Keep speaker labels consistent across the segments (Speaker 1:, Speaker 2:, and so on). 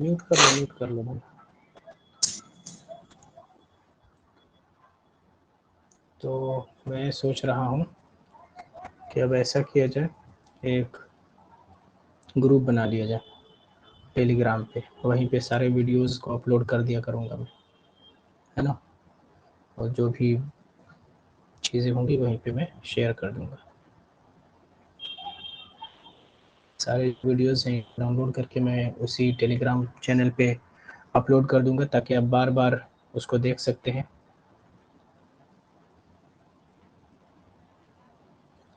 Speaker 1: Mute कर लो भाई। तो मैं सोच रहा हूँ कि अब ऐसा किया जाए, एक ग्रुप बना लिया जाए टेलीग्राम पे, वहीं पे सारे वीडियोस को अपलोड कर दिया करूँगा मैं, है ना। और जो भी चीज़ें होंगी वहीं पे मैं शेयर कर दूँगा। सारे वीडियोस हैं डाउनलोड करके मैं उसी टेलीग्राम चैनल पे अपलोड कर दूँगा, ताकि आप बार बार उसको देख सकते हैं।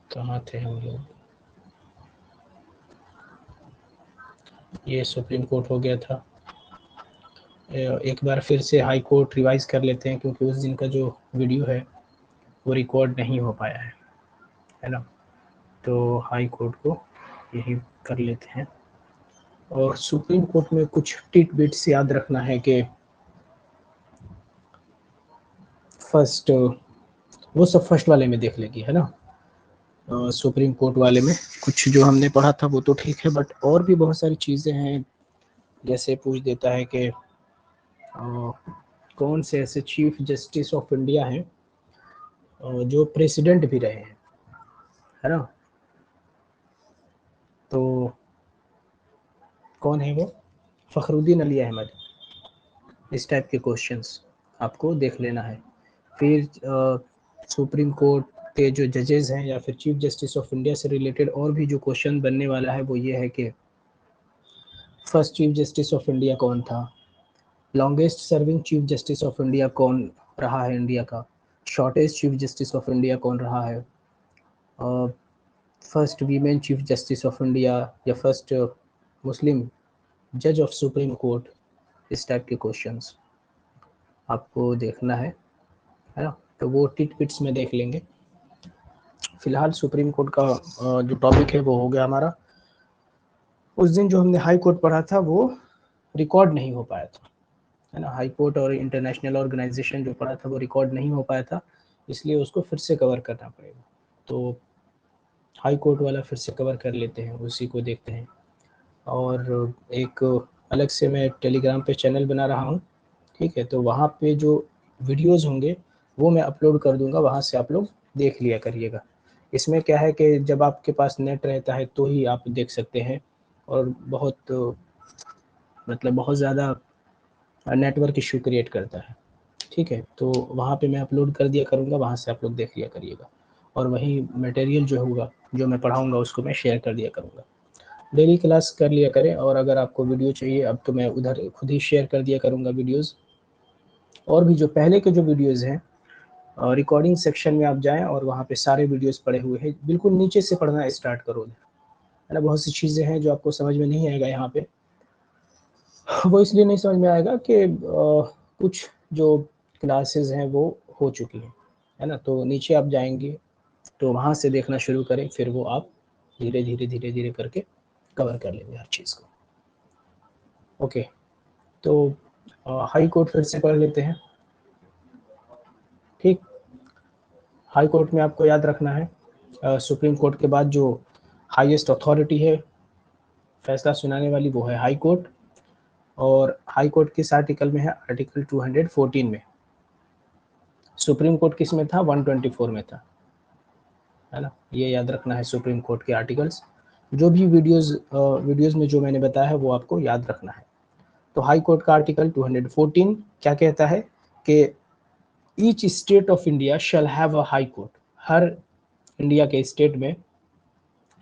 Speaker 1: कहाँ थे हम लोग? ये सुप्रीम कोर्ट हो गया था। एक बार फिर से हाई कोर्ट रिवाइज कर लेते हैं, क्योंकि उस दिन का जो वीडियो है वो रिकॉर्ड नहीं हो पाया है ना। तो हाई कोर्ट को यही कर लेते हैं। और सुप्रीम कोर्ट में कुछ टिट बिट्स याद रखना है कि फर्स्ट, वो सब फर्स्ट वाले में देख लेगी, है ना। सुप्रीम कोर्ट वाले में कुछ जो हमने पढ़ा था वो तो ठीक है, बट और भी बहुत सारी चीज़ें हैं। जैसे पूछ देता है कि कौन से ऐसे चीफ जस्टिस ऑफ इंडिया हैं जो प्रेसिडेंट भी रहे हैं, है ना। तो कौन है वो? फखरुद्दीन अली अहमद। इस टाइप के क्वेश्चंस आपको देख लेना है। फिर सुप्रीम कोर्ट के जो जजेस हैं या फिर चीफ जस्टिस ऑफ इंडिया से रिलेटेड और भी जो क्वेश्चन बनने वाला है वो ये है कि first chief justice of India कौन था, longest serving chief justice of India कौन रहा है इंडिया का, shortest chief justice of India कौन रहा है, first women chief justice of India या फर्स्ट मुस्लिम जज ऑफ सुप्रीम कोर्ट। इस टाइप के क्वेश्चंस आपको देखना है ना। तो वो टिट पिट्स में देख लेंगे। फिलहाल सुप्रीम कोर्ट का जो टॉपिक है वो हो गया हमारा। उस दिन जो हमने हाई कोर्ट पढ़ा था वो रिकॉर्ड नहीं हो पाया था, है ना। हाई कोर्ट और इंटरनेशनल ऑर्गेनाइजेशन जो पढ़ा था वो रिकॉर्ड नहीं हो पाया था, इसलिए उसको फिर से कवर करना पड़ेगा। तो हाई कोर्ट वाला फिर से कवर कर लेते हैं, उसी को देखते हैं। और एक अलग से मैं टेलीग्राम पे चैनल बना रहा हूँ, ठीक है। तो वहाँ पे जो वीडियोस होंगे वो मैं अपलोड कर दूंगा, वहाँ से आप लोग देख लिया करिएगा। इसमें क्या है कि जब आपके पास नेट रहता है तो ही आप देख सकते हैं, और बहुत मतलब बहुत ज़्यादा नेटवर्क इशू क्रिएट करता है, ठीक है। तो वहाँ पे मैं अपलोड कर दिया करूँगा, वहाँ से आप लोग देख लिया करिएगा। और वही मटेरियल जो होगा, जो मैं पढ़ाऊँगा, उसको मैं शेयर कर दिया करूँगा। डेली क्लास कर लिया करें, और अगर आपको वीडियो चाहिए अब तो मैं उधर खुद ही शेयर कर दिया करूँगा वीडियोज़। और भी जो पहले के जो वीडियोज़ हैं, रिकॉर्डिंग सेक्शन में आप जाएँ और वहाँ पे सारे वीडियोज़ पड़े हुए हैं, बिल्कुल नीचे से पढ़ना स्टार्ट करो, है ना। बहुत सी चीज़ें हैं जो आपको समझ में नहीं आएगा यहाँ पे, वो इसलिए नहीं समझ में आएगा कि कुछ जो क्लासेस हैं वो हो चुकी हैं, है ना। तो नीचे आप जाएंगे तो वहाँ से देखना शुरू करें, फिर वो आप धीरे धीरे करके कवर कर लेंगे हर चीज़ को। ओके, तो हाई कोर्ट फिर से पढ़ लेते हैं, ठीक। हाई कोर्ट में आपको याद रखना है सुप्रीम कोर्ट के बाद जो हाईएस्ट अथॉरिटी है फैसला सुनाने वाली, वो है हाई कोर्ट। और हाई कोर्ट किस आर्टिकल में है? आर्टिकल 214 में। सुप्रीम कोर्ट किस में था? 124 में था, है ना। ये याद रखना है सुप्रीम कोर्ट के आर्टिकल्स। जो भी वीडियोस में जो मैंने बताया है वो आपको याद रखना है। तो हाई कोर्ट का आर्टिकल 214 क्या कहता है कि each state of India shall have a high court. Her India के स्टेट में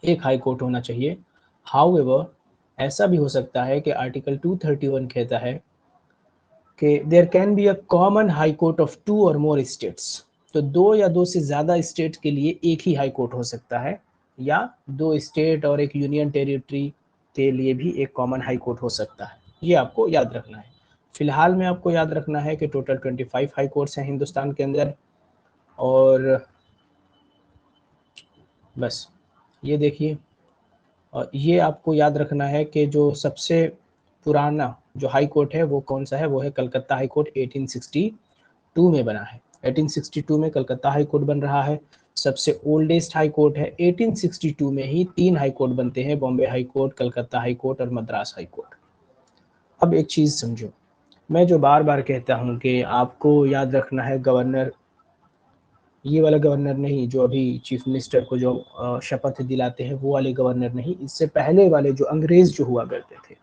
Speaker 1: एक हाई कोर्ट होना चाहिए। हाउएवर, ऐसा भी हो सकता है कि आर्टिकल 231 कहता है कि there can be a common high court of 2 और मोर स्टेट्स। तो 2 या 2 से ज़्यादा स्टेट के लिए एक ही हाई कोर्ट हो सकता है, या 2 स्टेट और एक यूनियन टेरिटरी के लिए भी एक कॉमन हाई कोर्ट हो सकता है। ये आपको याद रखना है। फिलहाल में आपको याद रखना है कि टोटल 25 हाई कोर्ट्स हैं हिंदुस्तान के अंदर। और बस ये देखिए, और ये आपको याद रखना है कि जो सबसे पुराना जो हाई कोर्ट है वो कौन सा है? वो है कलकत्ता हाई कोर्ट, 1862 में बना है। 1862 में कलकत्ता हाई कोर्ट बन रहा है। सबसे ओल्डेस्ट हाई कोर्ट है। 1862 में ही 3 हाई कोर्ट बनते हैं, Bombay high court, Calcutta high court और मद्रास हाई कोर्ट। अब एक चीज़ समझो, मैं जो बार बार कहता हूँ कि आपको याद रखना है गवर्नर, ये वाला गवर्नर नहीं जो अभी चीफ मिनिस्टर को जो शपथ दिलाते हैं, वो वाले गवर्नर नहीं, इससे पहले वाले जो अंग्रेज जो हुआ करते थे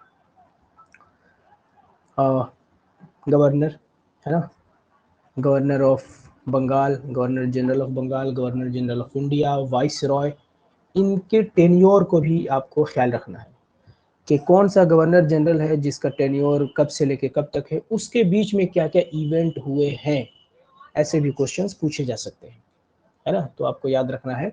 Speaker 1: गवर्नर, है ना, governor of Bengal, governor general of Bengal, governor general of India, viceroy, इनके टेन्योर को भी आपको ख्याल रखना है कि कौन सा गवर्नर जनरल है जिसका टेन्योर कब से लेके कब तक है, उसके बीच में क्या क्या इवेंट हुए हैं, ऐसे भी क्वेश्चंस पूछे जा सकते हैं, है ना। तो आपको याद रखना है,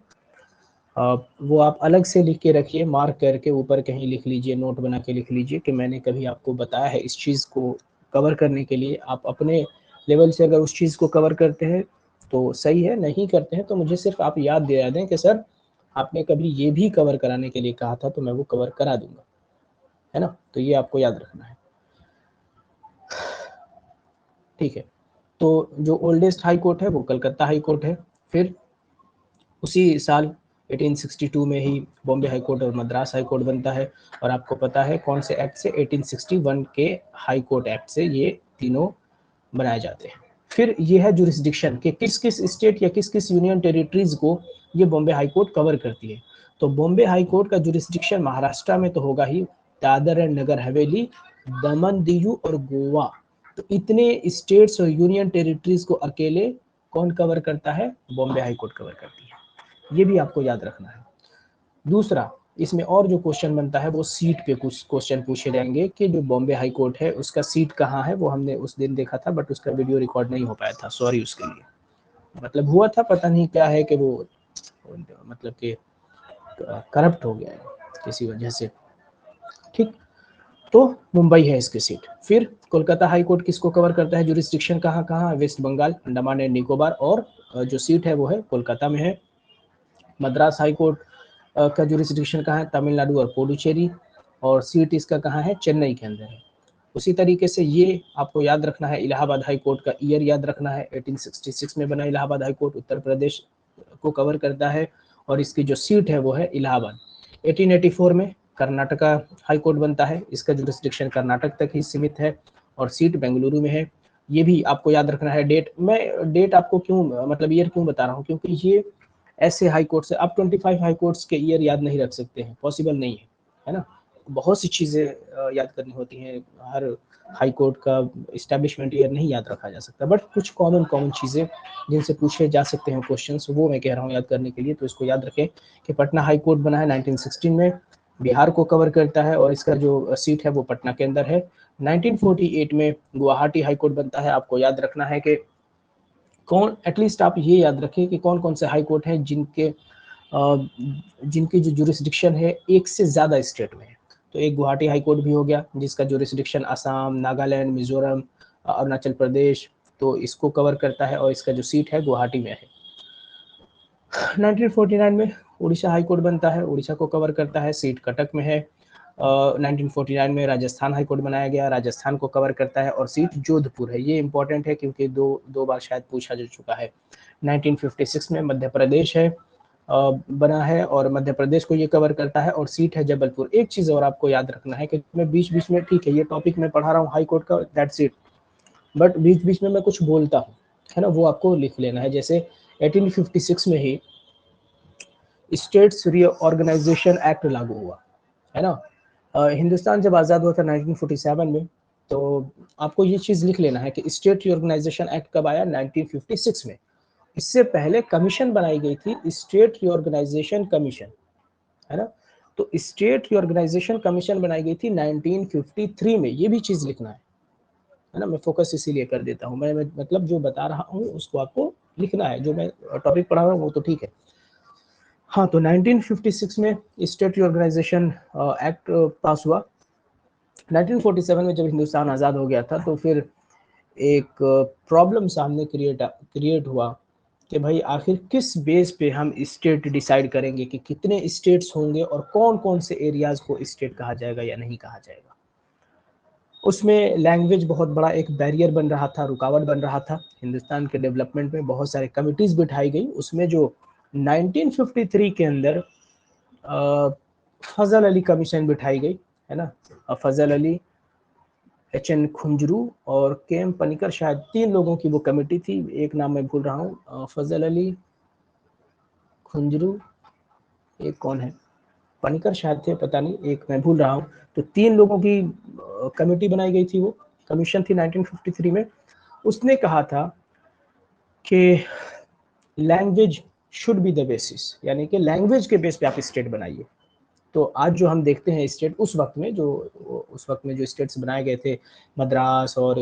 Speaker 1: वो आप अलग से लिख के रखिए, मार्क करके ऊपर कहीं लिख लीजिए, नोट बना के लिख लीजिए कि मैंने कभी आपको बताया है इस चीज़ को कवर करने के लिए। आप अपने लेवल से अगर उस चीज़ को कवर करते हैं तो सही है, नहीं करते हैं तो मुझे सिर्फ आप याद दिला दें कि सर आपने कभी ये भी कवर कराने के लिए कहा था, तो मैं वो कवर करा दूंगा, है ना। तो ये आपको याद रखना है, ठीक है। तो जो ओल्डेस्ट हाई कोर्ट है वो कलकत्ता हाई कोर्ट है। फिर उसी साल 1862 में ही बॉम्बे हाई कोर्ट और मद्रास हाई कोर्ट बनता है। और आपको पता है कौन से एक्ट से, 1861 के हाई कोर्ट एक्ट से ये तीनों बनाए जाते हैं। फिर ये है जुरिस्डिक्शन कि किस किस स्टेट या किस किस यूनियन टेरिटरीज को ये बॉम्बे हाई कोर्ट कवर करती है। तो बॉम्बे हाई कोर्ट का जुरिस्डिक्शन महाराष्ट्र में तो होगा ही, दादर एंड नगर हवेली, दमन दीव और गोवा, तो इतने स्टेट्स और यूनियन टेरिटरीज को अकेले कौन कवर करता है, बॉम्बे हाई कोर्ट कवर करती है। ये भी आपको याद रखना है। दूसरा, इसमें और जो क्वेश्चन बनता है वो सीट पे कुछ क्वेश्चन पूछे जाएंगे कि जो बॉम्बे हाई कोर्ट है उसका सीट कहाँ है, वो हमने उस दिन देखा था बट उसका वीडियो रिकॉर्ड नहीं हो पाया था, सॉरी उसके लिए। मतलब हुआ था, पता नहीं क्या है कि वो मतलब कि करप्ट हो गया है किसी वजह से, ठीक। तो मुंबई है इसकी सीट। फिर कोलकाता हाई कोर्ट किसको कवर करता है, जुरिस्डिक्शन कहाँ कहाँ, वेस्ट बंगाल, अंडमान एंड निकोबार, और जो सीट है वो है कोलकाता में है। मद्रास हाई कोर्ट का जुरिस्डिक्शन कहाँ है, तमिलनाडु और पुडुचेरी, और सीट इसका कहाँ है, चेन्नई के अंदर है। उसी तरीके से ये आपको याद रखना है, इलाहाबाद हाई कोर्ट का ईयर याद रखना है, 1866 में बना इलाहाबाद हाई कोर्ट, उत्तर प्रदेश को कवर करता है और इसकी जो सीट है वो है इलाहाबाद। 1884 में कर्नाटका हाई कोर्ट बनता है, इसका जुरिस्डिक्शन कर्नाटक तक ही सीमित है और सीट बेंगलुरु में है। ये भी आपको याद रखना है। डेट, मैं डेट आपको क्यों मतलब ईयर क्यों बता रहा हूँ, क्योंकि ये ऐसे हाई कोर्ट से आप 25 हाई कोर्ट्स के ईयर याद नहीं रख सकते हैं, पॉसिबल नहीं है ना। बहुत सी चीज़ें याद करनी होती हैं, हर हाई कोर्ट का इस्टेब्लिशमेंट ईयर नहीं याद रखा जा सकता, बट कुछ कॉमन चीज़ें जिनसे पूछे जा सकते हैं क्वेश्चंस, वो मैं कह रहा हूँ याद करने के लिए। तो इसको याद रखें कि पटना हाई कोर्ट बना है 1916 में, बिहार को कवर करता है और इसका जो सीट है वो पटना के अंदर है। 1948 में गुवाहाटी हाई कोर्ट बनता है। आपको याद रखना है कि कौन, एटलीस्ट आप ये याद रखें कि कौन कौन से हाई कोर्ट हैं जिनकी जो जुरिस्डिक्शन है एक से ज़्यादा स्टेट में है। तो एक गुवाहाटी हाई कोर्ट भी हो गया जिसका जुरिस्डिक्शन असम, नागालैंड, मिजोरम, अरुणाचल प्रदेश, तो इसको कवर करता है और इसका जो सीट है गुवाहाटी में है। 1949 में उड़ीसा हाई कोर्ट बनता है, उड़ीसा को कवर करता है, सीट कटक में है। 1949 में राजस्थान हाई कोर्ट बनाया गया, राजस्थान को कवर करता है और सीट जोधपुर है। ये इंपॉर्टेंट है क्योंकि दो बार शायद पूछा जा चुका है। 1956 में मध्य प्रदेश है बना है और मध्य प्रदेश को ये कवर करता है और सीट है जबलपुर। एक चीज़ और आपको याद रखना है कि मैं बीच बीच में, ठीक है ये टॉपिक मैं पढ़ा रहा हूँ हाई कोर्ट का, दैट्स इट, बट बीच बीच में मैं कुछ बोलता हूँ, है ना, वो आपको लिख लेना है। जैसे 1856 में ही स्टेट्स रीऑर्गेनाइजेशन एक्ट लागू हुआ, है ना। हिंदुस्तान जब आज़ाद हुआ था 1947 में, तो आपको ये चीज़ लिख लेना है कि स्टेट रीऑर्गेनाइजेशन एक्ट कब आया, 1956 में। इससे पहले कमीशन बनाई गई थी, स्टेट रीऑर्गेनाइजेशन कमीशन, है ना। तो स्टेट रीऑर्गेनाइजेशन कमीशन बनाई गई थी 1953 में, ये भी चीज़ लिखना है ना। मैं फोकस इसीलिए कर देता हूँ, मैं मतलब जो बता रहा हूँ उसको आपको लिखना है, जो मैं टॉपिक पढ़ा रहा हूँ वो तो ठीक है। हाँ, तो 1956 में स्टेट रीऑर्गेनाइजेशन एक्ट पास हुआ। 1947 में जब हिंदुस्तान आज़ाद हो गया था तो फिर एक प्रॉब्लम सामने क्रिएट हुआ कि भाई आखिर किस बेस पे हम स्टेट डिसाइड करेंगे कि कितने स्टेट्स होंगे और कौन कौन से एरियाज को स्टेट कहा जाएगा या नहीं कहा जाएगा। उसमें लैंग्वेज बहुत बड़ा एक बैरियर बन रहा था, रुकावट बन रहा था हिंदुस्तान के डेवलपमेंट में। बहुत सारे कमिटीज़ बिठाई गई, उसमें जो 1953 के अंदर फजल अली कमीशन बिठाई गई, है ना। फजल अली HN खुंजरू और KM पनिकर, शायद 3 लोगों की वो कमेटी थी। एक नाम मैं भूल रहा हूँ, फजल अली, खुंजरू, एक कौन है, पनिकर शायद थे, पता नहीं, एक मैं भूल रहा हूँ। तो 3 लोगों की कमेटी बनाई गई थी, वो कमीशन थी 1953 में। उसने कहा था कि language should be the basis, यानी कि लैंग्वेज के बेस पे आप स्टेट बनाइए। तो आज जो हम देखते हैं स्टेट, उस वक्त में जो स्टेट्स बनाए गए थे, मद्रास और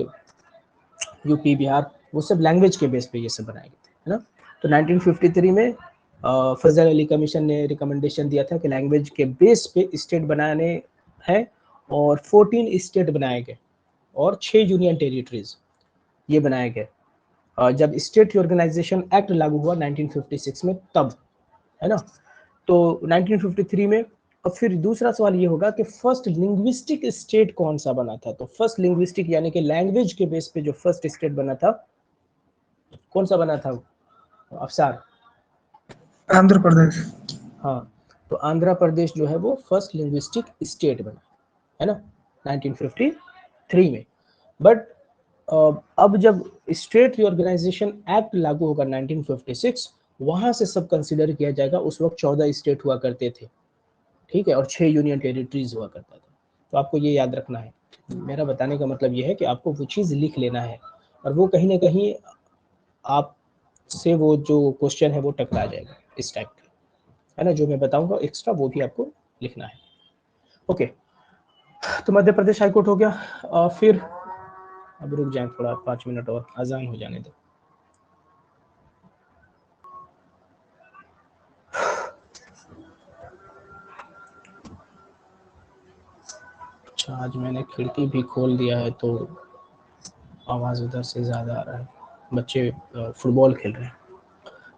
Speaker 1: यूपी, बिहार, वो सब लैंग्वेज के बेस पे ये सब बनाए गए थे, है ना। तो 1953 में फजल अली कमीशन ने रिकमेंडेशन दिया था कि लैंग्वेज के बेस पे स्टेट बनाने हैं, और 14 स्टेट बनाए गए और 6 यूनियन टेरिटरीज ये बनाए गए जब स्टेट ऑर्गेनाइजेशन एक्ट लागू हुआ 1956 में, तब, है ना। तो 1953 में, और फिर दूसरा सवाल ये होगा कि फर्स्ट लिंग्विस्टिक स्टेट कौन सा बना था। तो फर्स्ट लिंग्विस्टिक यानी कि लैंग्वेज के बेस पे जो फर्स्ट स्टेट बना था, कौन सा बना था अफसार?
Speaker 2: आंध्र प्रदेश।
Speaker 1: हाँ, तो आंध्र प्रदेश जो है वो फर्स्ट लिंग्विस्टिक स्टेट बना, है ना, 1953 में। बट अब जब स्टेट रिऑर्गेनाइजेशन एक्ट लागू होगा 1956, वहां से सब कंसिडर किया जाएगा। उस वक्त 14 स्टेट हुआ करते थे, ठीक है, और 6 यूनियन टेरिटरीज हुआ करता था। तो आपको ये याद रखना है। मेरा बताने का मतलब ये है कि आपको वो चीज़ लिख लेना है, और वो कहीं ना कहीं आप से वो जो क्वेश्चन है वो टकरा जाएगा इस टाइप का, है ना। जो मैं बताऊंगा एक्स्ट्रा वो भी आपको लिखना है। ओके, तो मध्य प्रदेश हाईकोर्ट हो गया। फिर अब रुक जाए थोड़ा, 5 मिनट और अजान हो जाने दो। अच्छा, आज मैंने खिड़की भी खोल दिया है तो आवाज़ उधर से ज़्यादा आ रहा है, बच्चे फुटबॉल खेल रहे हैं।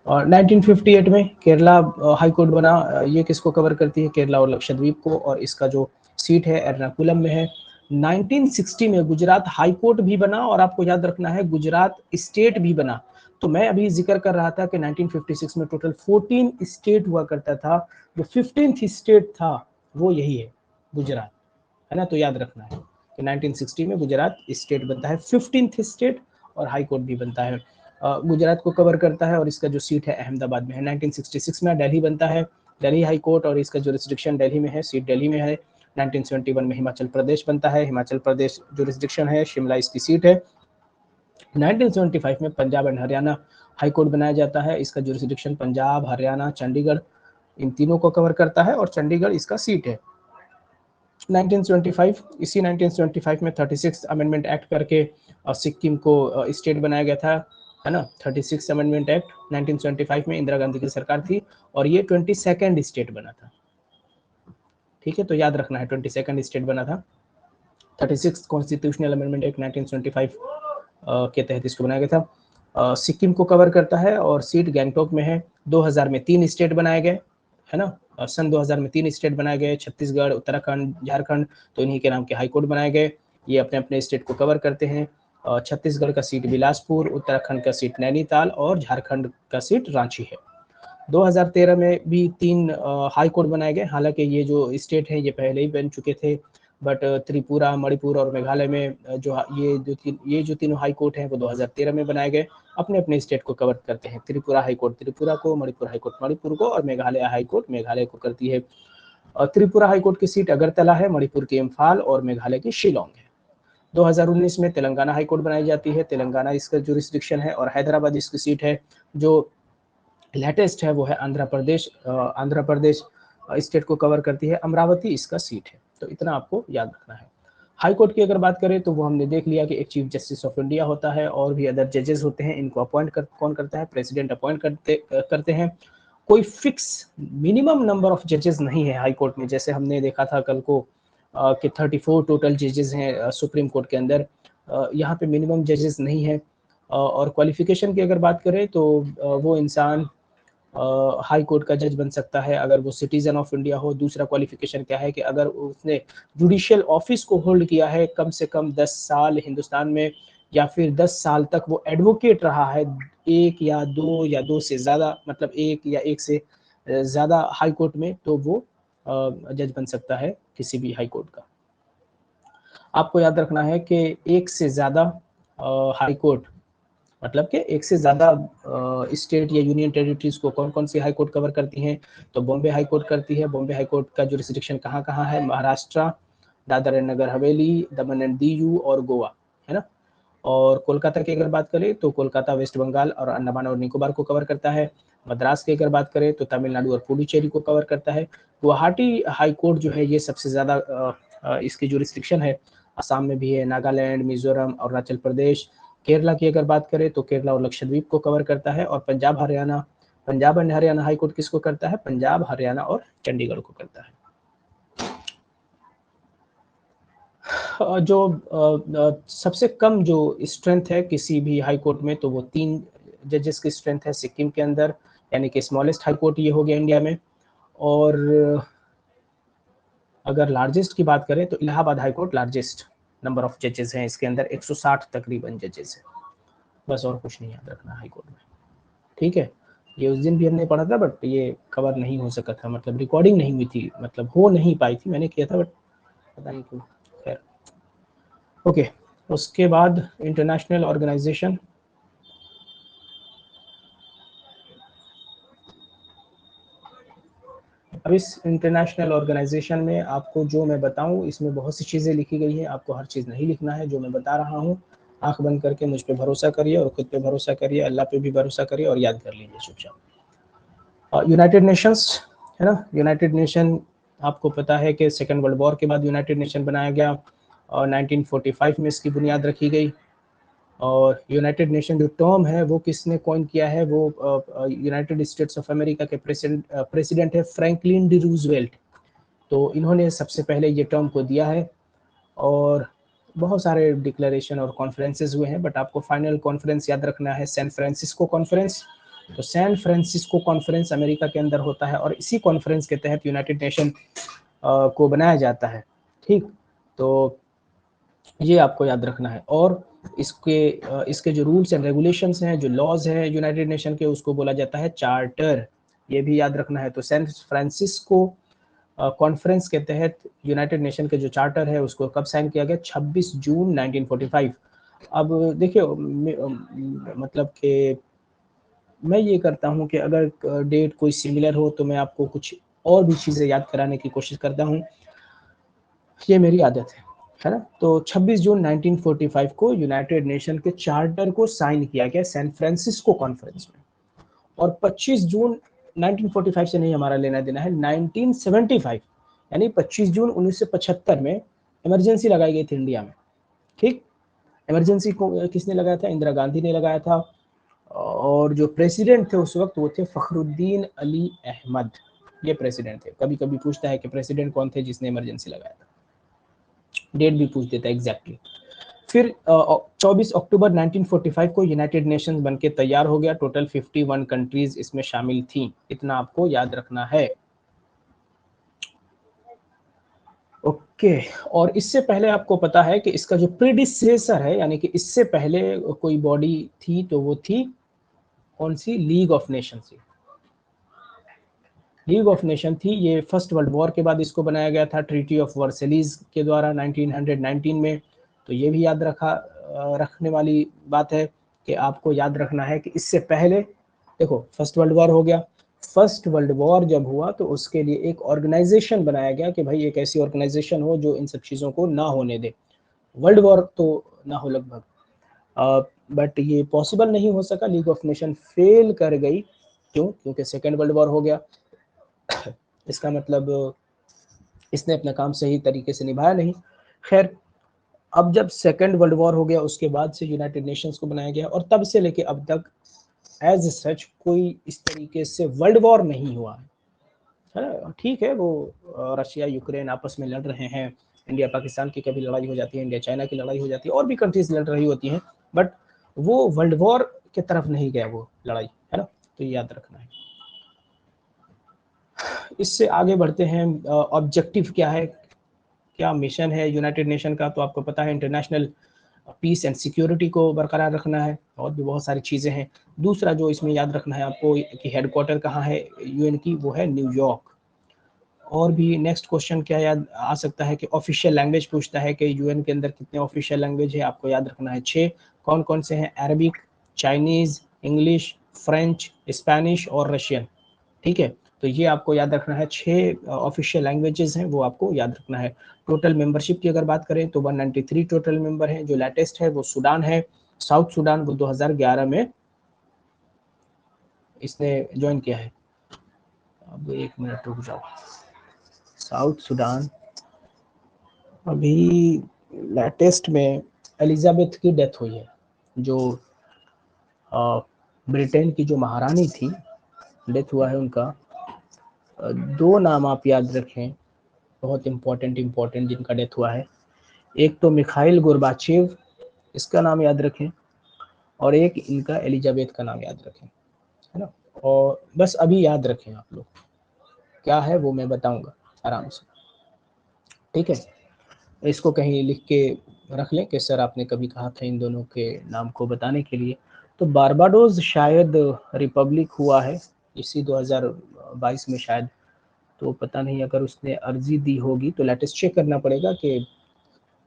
Speaker 1: और 1958 में केरला हाई कोर्ट बना। ये किसको कवर करती है? केरला और लक्षद्वीप को, और इसका जो सीट है एर्नाकुलम में है। 1960 में गुजरात हाई कोर्ट भी बना, और आपको याद रखना है गुजरात स्टेट भी बना। तो मैं अभी जिक्र कर रहा था कि 1956 में टोटल 14 स्टेट हुआ करता था, जो 15th स्टेट था वो यही है, गुजरात, है ना। तो याद रखना है कि 1960 में गुजरात स्टेट बनता है, 15th स्टेट, और हाई कोर्ट भी बनता है। गुजरात को कवर करता है, और इसका जो सीट है अहमदाबाद में है। 1966 में दिल्ली बनता है, दिल्ली हाई कोर्ट, और इसका जो रिस्ट्रिक्शन दिल्ली में है, सीट दिल्ली में है। 1971 में हिमाचल प्रदेश बनता है, हिमाचल प्रदेश जो रिस्ट्रिक्शन है, शिमला इसकी सीट है। 1975 में Punjab and Haryana high court बनाया जाता है, इसका जो रिस्ट्रिक्शन पंजाब, हरियाणा, चंडीगढ़, इन तीनों को कवर करता है, और चंडीगढ़ इसका सीट है। 1975, इसी 1975 में 36 अमेंडमेंट एक्ट करके सिक्किम को स्टेट बनाया गया था, है ना। 36 अमेंडमेंट एक्ट 1975 में, इंदिरा गांधी की सरकार थी, और ये 22nd स्टेट बना था, ठीक है। तो याद रखना है 22nd स्टेट बना था। 36 कॉन्स्टिट्यूशनल अमेंडमेंट एक्ट 1975 के तहत इसको बनाया गया था। सिक्किम को कवर करता है, और सीट गैंगटोक में है। 2000 में 3 स्टेट बनाए गए, है ना। सन 2000 में 3 स्टेट बनाए गए, छत्तीसगढ़, उत्तराखंड, झारखंड, तो इन्हीं के नाम के हाई कोर्ट बनाए गए। ये अपने अपने स्टेट को कवर करते हैं। छत्तीसगढ़ का सीट बिलासपुर, उत्तराखंड का सीट नैनीताल, और झारखंड का सीट रांची है। 2013 में भी 3 हाई कोर्ट बनाए गए। हालांकि ये जो स्टेट हैं ये पहले ही बन चुके थे, बट त्रिपुरा, मणिपुर और मेघालय में ये जो तीनों हाई कोर्ट हैं वो 2013 में बनाए गए। अपने अपने स्टेट को कवर करते हैं। त्रिपुरा हाई कोर्ट त्रिपुरा को, मणिपुर हाई कोर्ट मणिपुर को, और मेघालय हाई कोर्ट मेघालय को करती है। त्रिपुरा हाई कोर्ट की सीट अगरतला है, मणिपुर की इम्फाल, और मेघालय की शिलोंग है। 2019 में तेलंगाना हाई कोर्ट बनाई जाती है, तेलंगाना इसका जुरिस्डिक्शन है, और हैदराबाद इसकी सीट है। जो लेटेस्ट है वो है आंध्र प्रदेश। आंध्र प्रदेश स्टेट को कवर करती है, अमरावती इसका सीट है। तो इतना आपको याद रखना है। हाई कोर्ट की अगर बात करें तो वो हमने देख लिया कि एक चीफ जस्टिस ऑफ इंडिया होता है, और भी अदर जजेस होते हैं। इनको कौन करता है? प्रेसिडेंट अपॉइंट करते हैं। कोई फिक्स मिनिमम नंबर ऑफ जजेस नहीं है हाई कोर्ट में, जैसे हमने देखा था कल को कि 34 टोटल जजेस हैं सुप्रीम कोर्ट के अंदर। यहाँ पे मिनिमम जजेस नहीं है। और क्वालिफिकेशन की अगर बात करें तो वो इंसान हाई कोर्ट का जज बन सकता है अगर वो सिटीजन ऑफ इंडिया हो। दूसरा क्वालिफिकेशन क्या है कि अगर उसने जुडिशियल ऑफिस को होल्ड किया है कम से कम 10 साल हिंदुस्तान में, या फिर 10 साल तक वो एडवोकेट रहा है, एक या दो से ज़्यादा, मतलब एक या एक से ज़्यादा हाई कोर्ट में, तो वो जज बन सकता है किसी भी हाई कोर्ट का। आपको याद रखना है कि एक से ज़्यादा हाई कोर्ट, मतलब कि एक से ज़्यादा स्टेट या यूनियन टेरिटरीज को कौन कौन सी हाई कोर्ट कवर करती हैं, तो बॉम्बे हाई कोर्ट करती है। बॉम्बे हाई कोर्ट का जुरिस्डिक्शन कहाँ कहाँ है, Maharashtra, Dadar and Nagar Haveli, Daman and Diu और गोवा, है ना। और कोलकाता की अगर बात करें तो कोलकाता वेस्ट बंगाल और अंडमान और निकोबार को कवर करता है। मद्रास की अगर बात करें तो तमिलनाडु और पुडुचेरी को कवर करता है। गुवाहाटी हाई कोर्ट जो है ये सबसे ज़्यादा इसकी जो रिस्ट्रिक्शन है, असम में भी है, नागालैंड, मिजोरम, अरुणाचल प्रदेश। केरला की अगर बात करें तो केरला और लक्षद्वीप को कवर करता है। और Punjab and Haryana high court किसको करता है, पंजाब, हरियाणा और चंडीगढ़ को करता है। जो सबसे कम जो स्ट्रेंथ है किसी भी हाई कोर्ट में, तो वो 3 जजेस की स्ट्रेंथ है सिक्किम के अंदर, यानी कि स्मॉलेस्ट हाई कोर्ट ये हो गया इंडिया में। और अगर लार्जेस्ट की बात करें तो Allahabad high court largest number of जजेस हैं इसके अंदर, 160 तकरीबन जजेस हैं। बस और कुछ नहीं याद रखना हाई कोर्ट में, ठीक है। ये उस दिन भी हमने पढ़ा था बट ये कवर नहीं हो सका था, मतलब रिकॉर्डिंग नहीं हुई थी, मतलब हो नहीं पाई थी, मैंने किया था बट पता नहीं क्यों। खैर ओके, उसके बाद इंटरनेशनल ऑर्गेनाइजेशन। अब इस इंटरनेशनल ऑर्गेनाइजेशन में आपको जो मैं बताऊं, इसमें बहुत सी चीज़ें लिखी गई हैं, आपको हर चीज़ नहीं लिखना है जो मैं बता रहा हूं। आंख बंद करके मुझ पे भरोसा करिए और खुद पे भरोसा करिए, अल्लाह पे भी भरोसा करिए और याद कर लीजिए चुपचाप। यूनाइटेड नेशंस, है ना। यूनाइटेड नेशन आपको पता है कि सेकेंड वर्ल्ड वॉर के बाद यूनाइटेड नेशन बनाया गया और 1945 में इसकी बुनियाद रखी गई। और यूनाइटेड नेशन जो टर्म है वो किसने कॉइन किया है, वो यूनाइटेड स्टेट्स ऑफ अमेरिका के प्रेसिडेंट है फ्रैंकलिन डी रूजवेल्ट। तो इन्होंने सबसे पहले ये टर्म को दिया है और बहुत सारे डिक्लेरेशन और कॉन्फ्रेंसेस हुए हैं, बट आपको फाइनल कॉन्फ्रेंस याद रखना है सैन फ्रांसिस्को कॉन्फ्रेंस। तो सैन फ्रांसिस्को कॉन्फ्रेंस अमेरिका के अंदर होता है और इसी कॉन्फ्रेंस के तहत यूनाइटेड नेशन को बनाया जाता है, ठीक। तो ये आपको याद रखना है। और इसके जो रूल्स एंड रेगुलेशंस हैं, जो लॉज हैं यूनाइटेड नेशन के, उसको बोला जाता है चार्टर, ये भी याद रखना है। तो सैन फ्रांसिस्को कॉन्फ्रेंस के तहत यूनाइटेड नेशन के जो चार्टर है उसको कब साइन किया गया, 26 जून 1945। अब देखिए मतलब कि मैं ये करता हूँ कि अगर डेट कोई सिमिलर हो तो मैं आपको कुछ और भी चीज़ें याद कराने की कोशिश करता हूँ, ये मेरी आदत है ना। तो 26 जून 1945 को यूनाइटेड नेशन के चार्टर को साइन किया गया सैन फ्रांसिस्को कॉन्फ्रेंस में। और 25 जून 1945 से नहीं हमारा लेना देना है, 1975 यानी 25 जून 1975 में इमरजेंसी लगाई गई थी इंडिया में, ठीक। इमरजेंसी को किसने लगाया था, इंदिरा गांधी ने लगाया था। और जो प्रेसिडेंट थे उस वक्त वो थे फखरुद्दीन अली अहमद, ये प्रेसिडेंट थे। कभी कभी पूछता है कि प्रेसिडेंट कौन थे जिसने इमरजेंसी लगाया था, डेट भी पूछ देता है एग्जैक्टली। फिर 24 अक्टूबर 1945 को यूनाइटेड नेशंस बनके तैयार हो गया। टोटल 51 कंट्रीज इसमें शामिल थी, इतना आपको याद रखना है। ओके, और इससे पहले आपको पता है कि इसका जो प्रीडिसेसर है, यानी कि इससे पहले कोई बॉडी थी, तो वो थी कौन सी, लीग ऑफ नेशन थी। लीग ऑफ नेशन थी, ये फर्स्ट वर्ल्ड वॉर के बाद इसको बनाया गया था ट्रीटी ऑफ वर्सेलीज के द्वारा 1919 में। तो ये भी याद रखने वाली बात है कि आपको याद रखना है कि इससे पहले देखो फर्स्ट वर्ल्ड वॉर हो गया। फर्स्ट वर्ल्ड वॉर जब हुआ तो उसके लिए एक ऑर्गेनाइजेशन बनाया गया कि भाई एक ऐसी ऑर्गेनाइजेशन हो जो इन सब चीज़ों को ना होने दे, वर्ल्ड वॉर तो ना हो लगभग। बट ये पॉसिबल नहीं हो सका, लीग ऑफ नेशन फेल कर गई। क्यों, क्योंकि सेकेंड वर्ल्ड वॉर हो गया। इसका मतलब इसने अपना काम सही तरीके से निभाया नहीं। खैर, अब जब सेकेंड वर्ल्ड वॉर हो गया उसके बाद से यूनाइटेड नेशंस को बनाया गया और तब से लेके अब तक एज सच कोई इस तरीके से वर्ल्ड वॉर नहीं हुआ है। ठीक है, वो रशिया यूक्रेन आपस में लड़ रहे हैं, इंडिया पाकिस्तान की कभी लड़ाई हो जाती है, इंडिया चाइना की लड़ाई हो जाती है, और भी कंट्रीज लड़ रही होती हैं, बट वो वर्ल्ड वॉर की तरफ नहीं गया वो लड़ाई, है ना। तो ये याद रखना है। इससे आगे बढ़ते हैं, ऑब्जेक्टिव क्या है, क्या मिशन है यूनाइटेड नेशन का। तो आपको पता है इंटरनेशनल पीस एंड सिक्योरिटी को बरकरार रखना है, और भी बहुत सारी चीज़ें हैं। दूसरा जो इसमें याद रखना है आपको कि हेडक्वार्टर कहाँ है यूएन की, वो है न्यूयॉर्क। और भी नेक्स्ट क्वेश्चन क्या याद आ सकता है कि ऑफिशियल लैंग्वेज पूछता है कि यूएन के अंदर कितने ऑफिशियल लैंग्वेज है, आपको याद रखना है 6। कौन कौन से हैं? Arabic, Chinese, English, French, Spanish और रशियन। ठीक है, तो ये आपको याद रखना है। 6 ऑफिशियल लैंग्वेजेस हैं, वो आपको याद रखना है। टोटल मेंबरशिप की अगर बात करें तो 193 टोटल मेंबर हैं। जो लेटेस्ट है वो सूडान है, साउथ सूडान, वो 2011 में इसने ज्वाइन किया है। अब 1 मिनट रुक जाओ। साउथ सूडान अभी लेटेस्ट में एलिजाबेथ की डेथ हुई है, जो ब्रिटेन की जो महारानी थी, डेथ हुआ है उनका। 2 नाम आप याद रखें, बहुत इम्पोर्टेंट जिनका डेथ हुआ है। एक तो मिखाइल गोर्बाचेव, इसका नाम याद रखें, और एक इनका एलिजाबेथ का नाम याद रखें, है ना। और बस अभी याद रखें आप लोग, क्या है वो मैं बताऊंगा आराम से, ठीक है। इसको कहीं लिख के रख लें कि सर आपने कभी कहा था इन दोनों के नाम को बताने के लिए। तो बारबाडोस शायद रिपब्लिक हुआ है इसी 2022 में शायद, तो पता नहीं अगर उसने अर्जी दी होगी तो लेटेस्ट चेक करना पड़ेगा कि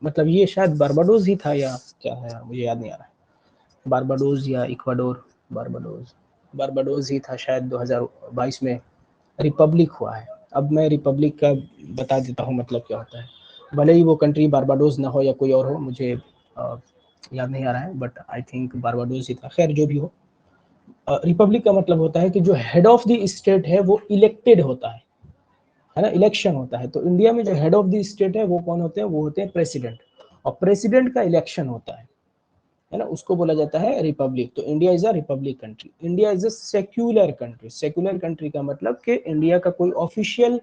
Speaker 1: मतलब ये शायद बारबाडोस ही था या क्या है, मुझे याद नहीं आ रहा है। बारबाडोस या इक्वाडोर, बारबाडोस बारबाडोस ही था शायद 2022 में रिपब्लिक हुआ है। अब मैं रिपब्लिक का बता देता हूँ मतलब क्या होता है, भले ही वो कंट्री बारबाडोस ना हो या कोई और हो, मुझे याद नहीं आ रहा है, बट आई थिंक बारबाडोस ही था। खैर जो भी हो, रिपब्लिक का मतलब होता है कि जो हेड ऑफ द स्टेट है वो इलेक्टेड होता है ना, इलेक्शन होता है। तो इंडिया में जो हेड ऑफ द स्टेट है वो कौन होते हैं? वो होते हैं प्रेसिडेंट, और प्रेसिडेंट का इलेक्शन होता है ना, उसको बोला जाता है रिपब्लिक। तो India is a republic country. India is a secular country. Secular country का मतलब कि इंडिया का कोई ऑफिशियल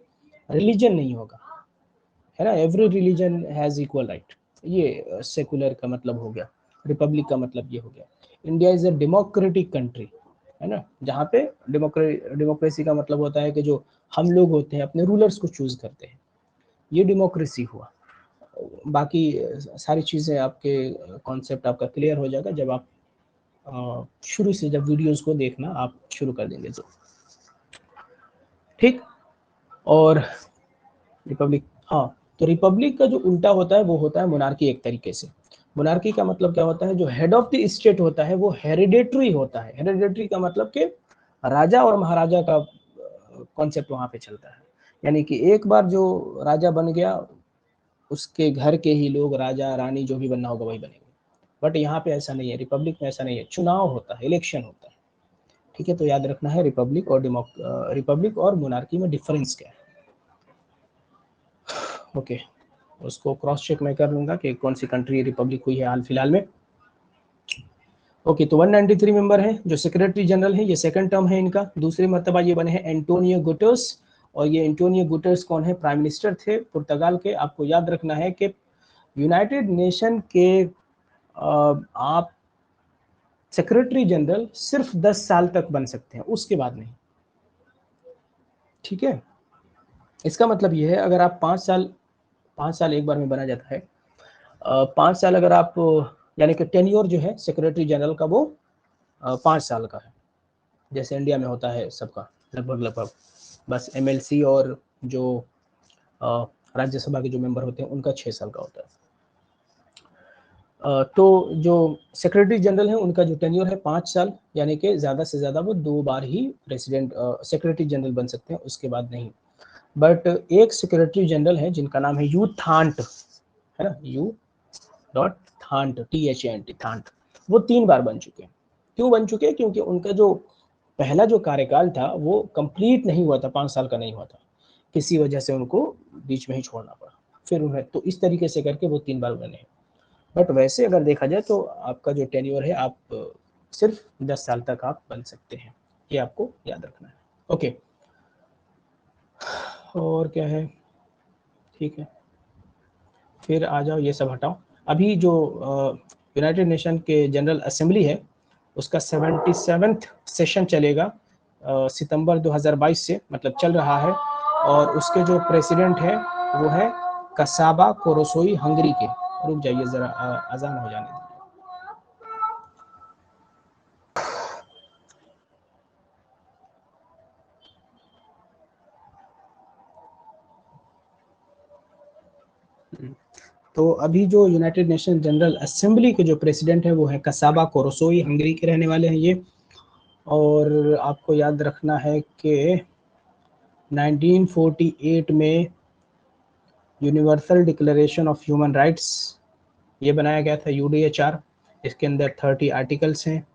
Speaker 1: रिलीजन नहीं होगा, है ना, every religion has equal right. ये सेकुलर का मतलब हो गया। रिपब्लिक का मतलब ये हो गया। India is a democratic country, है ना, जहाँ पे डेमोक्रेसी का मतलब होता है कि जो हम लोग होते हैं अपने रूलर्स को चूज करते हैं, ये डेमोक्रेसी हुआ। बाकी सारी चीज़ें आपके कॉन्सेप्ट आपका क्लियर हो जाएगा जब आप शुरू से जब वीडियोस को देखना आप शुरू कर देंगे तो, ठीक। और रिपब्लिक, हाँ, तो रिपब्लिक का जो उल्टा होता है वो होता है मोनार्की। एक तरीके से मोनार्की का मतलब क्या होता है? जो हेड ऑफ द स्टेट होता है वो हेरिडेटरी होता है। हेरिडेटरी का मतलब कि राजा और महाराजा का कॉन्सेप्ट वहां पे चलता है, यानी कि एक बार जो राजा बन गया उसके घर के ही लोग, राजा रानी जो भी बनना होगा वही बनेंगे। बट यहाँ पे ऐसा नहीं है, रिपब्लिक में ऐसा नहीं है, चुनाव होता है, इलेक्शन होता है, ठीक है। तो याद रखना है रिपब्लिक और मोनार्की में डिफरेंस क्या है। ओके, उसको क्रॉस चेक मैं कर लूंगा कि कौन सी कंट्री रिपब्लिक हुई है हाल फिलहाल में। ओके, तो 193 मेंबर हैं। जो सेक्रेटरी जनरल है ये सेकंड टर्म है इनका, दूसरी मर्तबा ये बने हैं एंटोनियो गुटेरेस। और ये एंटोनियो गुटेरेस कौन है? प्राइम मिनिस्टर थे पुर्तगाल के। आपको याद रखना है कि यूनाइटेड नेशन के आप सेक्रेटरी जनरल सिर्फ 10 साल तक बन सकते हैं, उसके बाद नहीं, ठीक है। इसका मतलब ये है अगर आप 5 साल एक बार में बना जाता है। 5 साल अगर आप, यानी कि टेन्योर जो है सेक्रेटरी जनरल का वो 5 साल का है, जैसे इंडिया में होता है सबका लगभग। बस एमएलसी और जो राज्यसभा के जो मेंबर होते हैं उनका 6 साल का होता है। तो जो सेक्रेटरी जनरल है उनका जो टेन्योर है 5 साल, यानी कि ज़्यादा से ज़्यादा वो 2 बार ही प्रेसिडेंट सेक्रेटरी जनरल बन सकते हैं, उसके बाद नहीं। बट एक सेक्रेटरी जनरल है जिनका नाम है यू थांट, है ना, यू डॉट थांट, THANT, थांट। वो 3 बार बन चुके हैं। क्यों बन चुके हैं? क्योंकि उनका जो पहला जो कार्यकाल था वो कंप्लीट नहीं हुआ था, 5 साल का नहीं हुआ था, किसी वजह से उनको बीच में ही छोड़ना पड़ा। फिर उन्हें तो इस तरीके से करके वो 3 बार बने हैं। बट वैसे अगर देखा जाए तो आपका जो टेन्योर है आप सिर्फ 10 साल तक आप बन सकते हैं, ये आपको याद रखना है। ओके, और क्या है, ठीक है, फिर आ जाओ, ये सब हटाओ। अभी जो यूनाइटेड नेशन के जनरल असेंबली है उसका 77th सेशन चलेगा सितंबर 2022 से, मतलब चल रहा है। और उसके जो प्रेसिडेंट है वो है कसाबा कोरोसोई, हंगरी के। रुक जाइए जरा, अजान हो जाने दीजिए। तो अभी जो यूनाइटेड नेशन जनरल असेंबली के जो प्रेसिडेंट है वो है कसाबा कोरोसोई, हंगरी के रहने वाले हैं ये। और आपको याद रखना है कि 1948 में universal declaration of human rights ये बनाया गया था, UDHR। इसके अंदर 30 आर्टिकल्स हैं।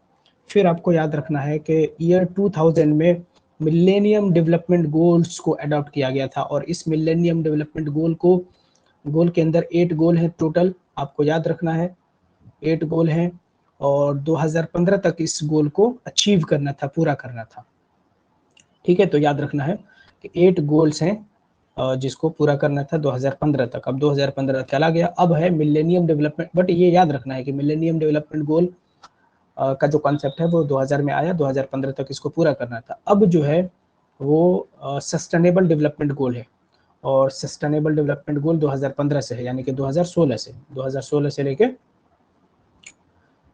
Speaker 1: फिर आपको याद रखना है कि ईयर 2000 में मिलेनियम डेवलपमेंट गोल्स को अडॉप्ट किया गया था, और इस मिलेनियम डेवलपमेंट गोल के अंदर 8 गोल हैं टोटल, आपको याद रखना है 8 गोल हैं, और 2015 तक इस गोल को अचीव करना था, पूरा करना था। ठीक है, तो याद रखना है कि 8 गोल्स हैं जिसको पूरा करना था 2015 तक। अब 2015 चला गया, अब है मिलेनियम डेवलपमेंट, बट ये याद रखना है कि मिलेनियम डेवलपमेंट गोल का जो कॉन्सेप्ट है वो 2000 में आया, 2015 तक इसको पूरा करना था। अब जो है वो सस्टेनेबल डेवलपमेंट गोल है, और सस्टेनेबल डेवलपमेंट गोल 2015 से है, यानी कि 2016 से लेके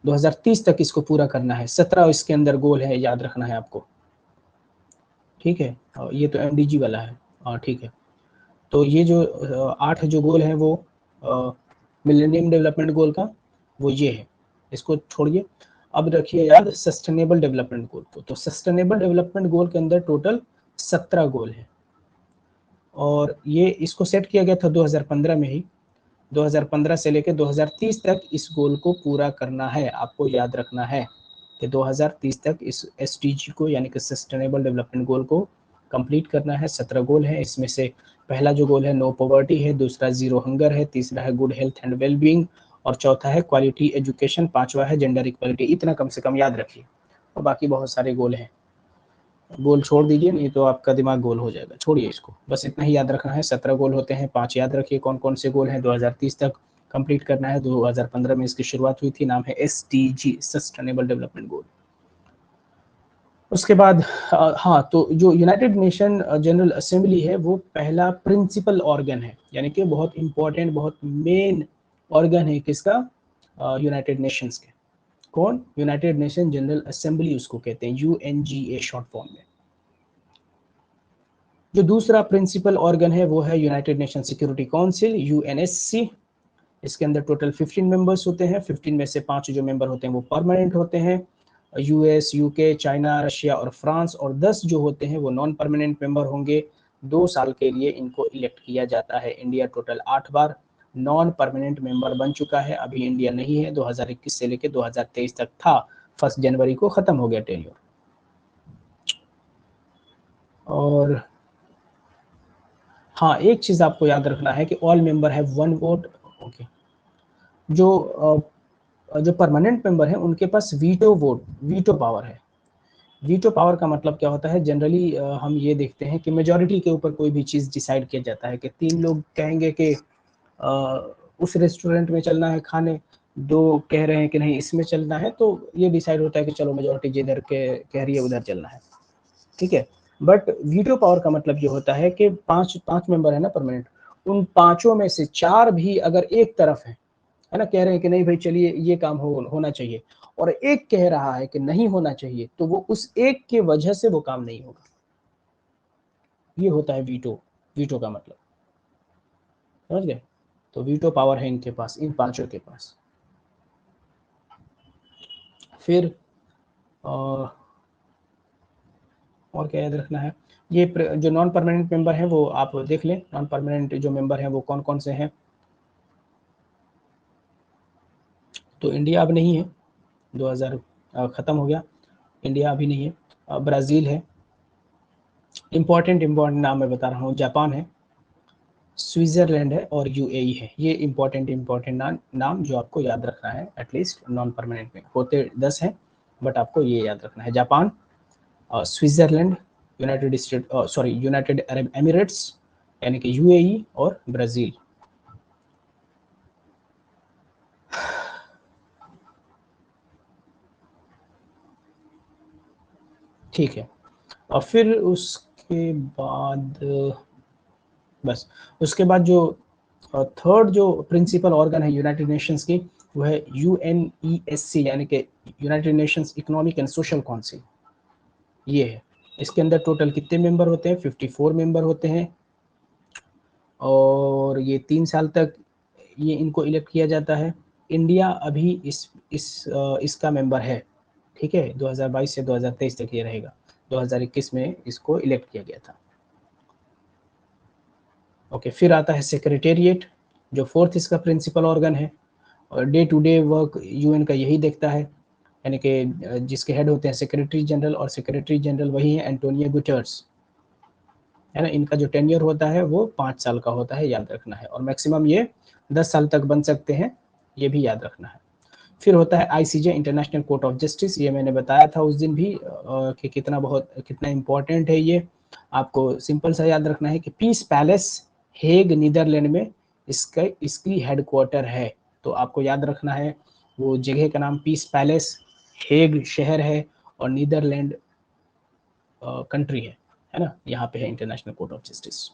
Speaker 1: 2030 तक इसको पूरा करना है। 17 इसके अंदर गोल है, याद रखना है आपको। ठीक है, ये तो MDG वाला है। ठीक है, तो ये जो 8 जो गोल है वो मिलेनियम डेवलपमेंट गोल का वो ये है, इसको छोड़िए। अब रखिए याद सस्टेनेबल डेवलपमेंट गोल को। तो सस्टेनेबल डेवलपमेंट गोल के अंदर टोटल 17 गोल है, और ये इसको सेट किया गया था 2015 में ही। 2015 से लेकर 2030 तक इस गोल को पूरा करना है। आपको याद रखना है कि 2030 तक इस SDG को, यानी कि सस्टेनेबल डेवलपमेंट गोल को कंप्लीट करना है। 17 गोल है, इसमें से पहला जो गोल है नो पॉवर्टी है, दूसरा जीरो हंगर है, तीसरा है गुड हेल्थ एंड वेलबींग, और चौथा है क्वालिटी एजुकेशन, पांचवा है जेंडर इक्वालिटी। इतना कम से कम याद रखिए, और बाकी बहुत सारे गोल हैं। गोल छोड़ दीजिए, नहीं तो आपका दिमाग गोल हो जाएगा, छोड़िए इसको, बस इतना ही याद रखना है। 17 गोल होते हैं, 5 याद रखिए कौन कौन से गोल हैं। 2030 तक कंप्लीट करना है, 2015 में इसकी शुरुआत हुई थी, नाम है SDG सस्टेनेबल डेवलपमेंट गोल। उसके बाद हाँ, तो जो यूनाइटेड नेशन जनरल असेंबली है वो पहला प्रिंसिपल ऑर्गन है, यानी कि बहुत इंपॉर्टेंट, बहुत मेन ऑर्गन है किसका, यूनाइटेड नेशंस के। कौन? यूनाइटेड नेशन जनरल असेंबली उसको कहते हैं, UNGA शॉर्ट फॉर्म में। जो दूसरा प्रिंसिपल ऑर्गन है वो है United nation security council, UNSC। इसके अंदर टोटल 15 मेंबर्स होते हैं। 15 में से 5 जो मेंबर होते हैं वो परमानेंट होते हैं, US, UK, चाइना, रशिया और फ्रांस, और 10 जो होते हैं वो नॉन परमानेंट मेंबर होंगे। 2 साल के लिए इनको इलेक्ट किया जाता है। इंडिया टोटल 8 बार नॉन परमानेंट मेंबर बन चुका है, अभी इंडिया नहीं है। 2021 से लेकर 2023 तक था, 1 जनवरी को खत्म हो गया टेन्योर। और हाँ, एक चीज आपको याद रखना है कि ऑल मेंबर है 1 वोट। ओके, जो परमानेंट मेंबर है उनके पास वीटो पावर है। वीटो पावर का मतलब क्या होता है, जनरली हम ये देखते हैं कि मेजॉरिटी के ऊपर कोई भी चीज़ डिसाइड किया जाता है, कि 3 लोग कहेंगे कि उस रेस्टोरेंट में चलना है खाने, 2 कह रहे हैं कि नहीं इसमें चलना है, तो ये डिसाइड होता है कि चलो मेजॉरिटी जिधर के कह रही है उधर चलना है। ठीक है, बट वीटो पावर का मतलब ये होता है कि 5 मेंबर है ना परमानेंट, उन 5 में से 4 भी अगर एक तरफ है ना, कह रहे हैं कि नहीं भाई चलिए ये काम होना चाहिए, और एक कह रहा है कि नहीं होना चाहिए, तो वो उस एक के वजह से वो काम नहीं होगा। ये होता है वीटो का मतलब, समझ गए? तो वीटो पावर है इनके पास, इन 5 के पास। फिर और क्या याद रखना है, ये जो नॉन परमानेंट मेंबर है वो आप देख लें, नॉन परमानेंट जो मेंबर है वो कौन कौन से हैं। तो इंडिया अब नहीं है, 2000 ख़त्म हो गया, इंडिया अभी नहीं है। ब्राज़ील है, इम्पॉर्टेंट नाम मैं बता रहा हूँ, जापान है, स्विट्ज़रलैंड है, और UAE है। ये इम्पॉर्टेंट नाम जो आपको याद रखना है, एटलीस्ट नॉन परमानेंट में होते 10 हैं, बट आपको ये याद रखना है, Japan, Switzerland, United Arab Emirates यानी कि UAE, और ब्राज़ील। ठीक है, और फिर उसके बाद बस, उसके बाद जो थर्ड जो प्रिंसिपल ऑर्गन है यूनाइटेड नेशंस की, वो है UNESC, यानी कि United Nations economic and social council. ये है, इसके अंदर टोटल कितने मेंबर होते हैं? 54 मेंबर होते हैं, और ये 3 साल तक ये इनको इलेक्ट किया जाता है। इंडिया अभी इसका मेंबर है, ठीक है। 2022 से 2023 तक ये रहेगा। 2021 में इसको इलेक्ट किया गया था। ओके, फिर आता है सेक्रेटेरिएट, जो फोर्थ इसका प्रिंसिपल ऑर्गन है, और day to day work UN का यही देखता है, यानी कि जिसके हेड होते हैं सेक्रेटरी जनरल, और सेक्रेटरी जनरल वही है एंटोनियो गुटेरेस, है ना। इनका जो टेन्योर होता है वो 5 साल का होता है, याद रखना है, और मैक्सिमम ये 10 साल तक बन सकते हैं, ये भी याद रखना है। फिर होता है ICJ, international court of justice. ये मैंने बताया था उस दिन भी कि कितना इम्पोर्टेंट है ये। आपको सिंपल सा याद रखना है कि पीस पैलेस हेग नीदरलैंड में इसकी हेडक्वार्टर है। तो आपको याद रखना है वो जगह का नाम पीस पैलेस, हेग शहर है, और नीदरलैंड कंट्री है ना। यहाँ पे है इंटरनेशनल कोर्ट ऑफ जस्टिस।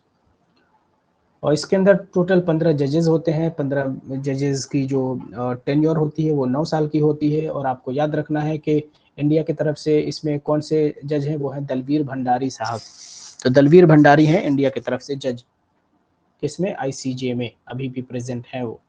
Speaker 1: और इसके अंदर टोटल 15 जजेस होते हैं। 15 जजेस की जो टेन्योर होती है वो 9 साल की होती है। और आपको याद रखना है कि इंडिया की तरफ से इसमें कौन से जज हैं, वो हैं दलवीर भंडारी साहब। तो दलवीर भंडारी हैं इंडिया की तरफ से जज, किसमें, आईसीजे में अभी भी प्रेजेंट है वो।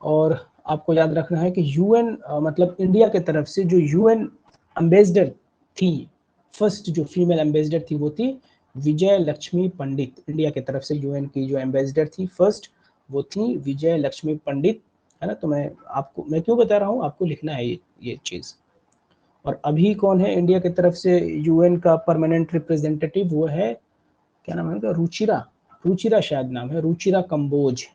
Speaker 1: और आपको याद रखना है कि यूएन मतलब इंडिया की तरफ से जो यूएन एम्बेसडर थी, फर्स्ट जो फीमेल एम्बेसडर थी वो थी विजय लक्ष्मी पंडित। इंडिया की तरफ से यूएन की जो एम्बेसडर थी फर्स्ट, वो थी विजय लक्ष्मी पंडित, है ना। तो मैं क्यों बता रहा हूँ, आपको लिखना है ये चीज। और अभी कौन है इंडिया की तरफ से यूएन का परमानेंट रिप्रेजेंटेटिव, वो है, क्या नाम है उनका, रुचिरा शायद नाम है, रुचिरा कंबोज,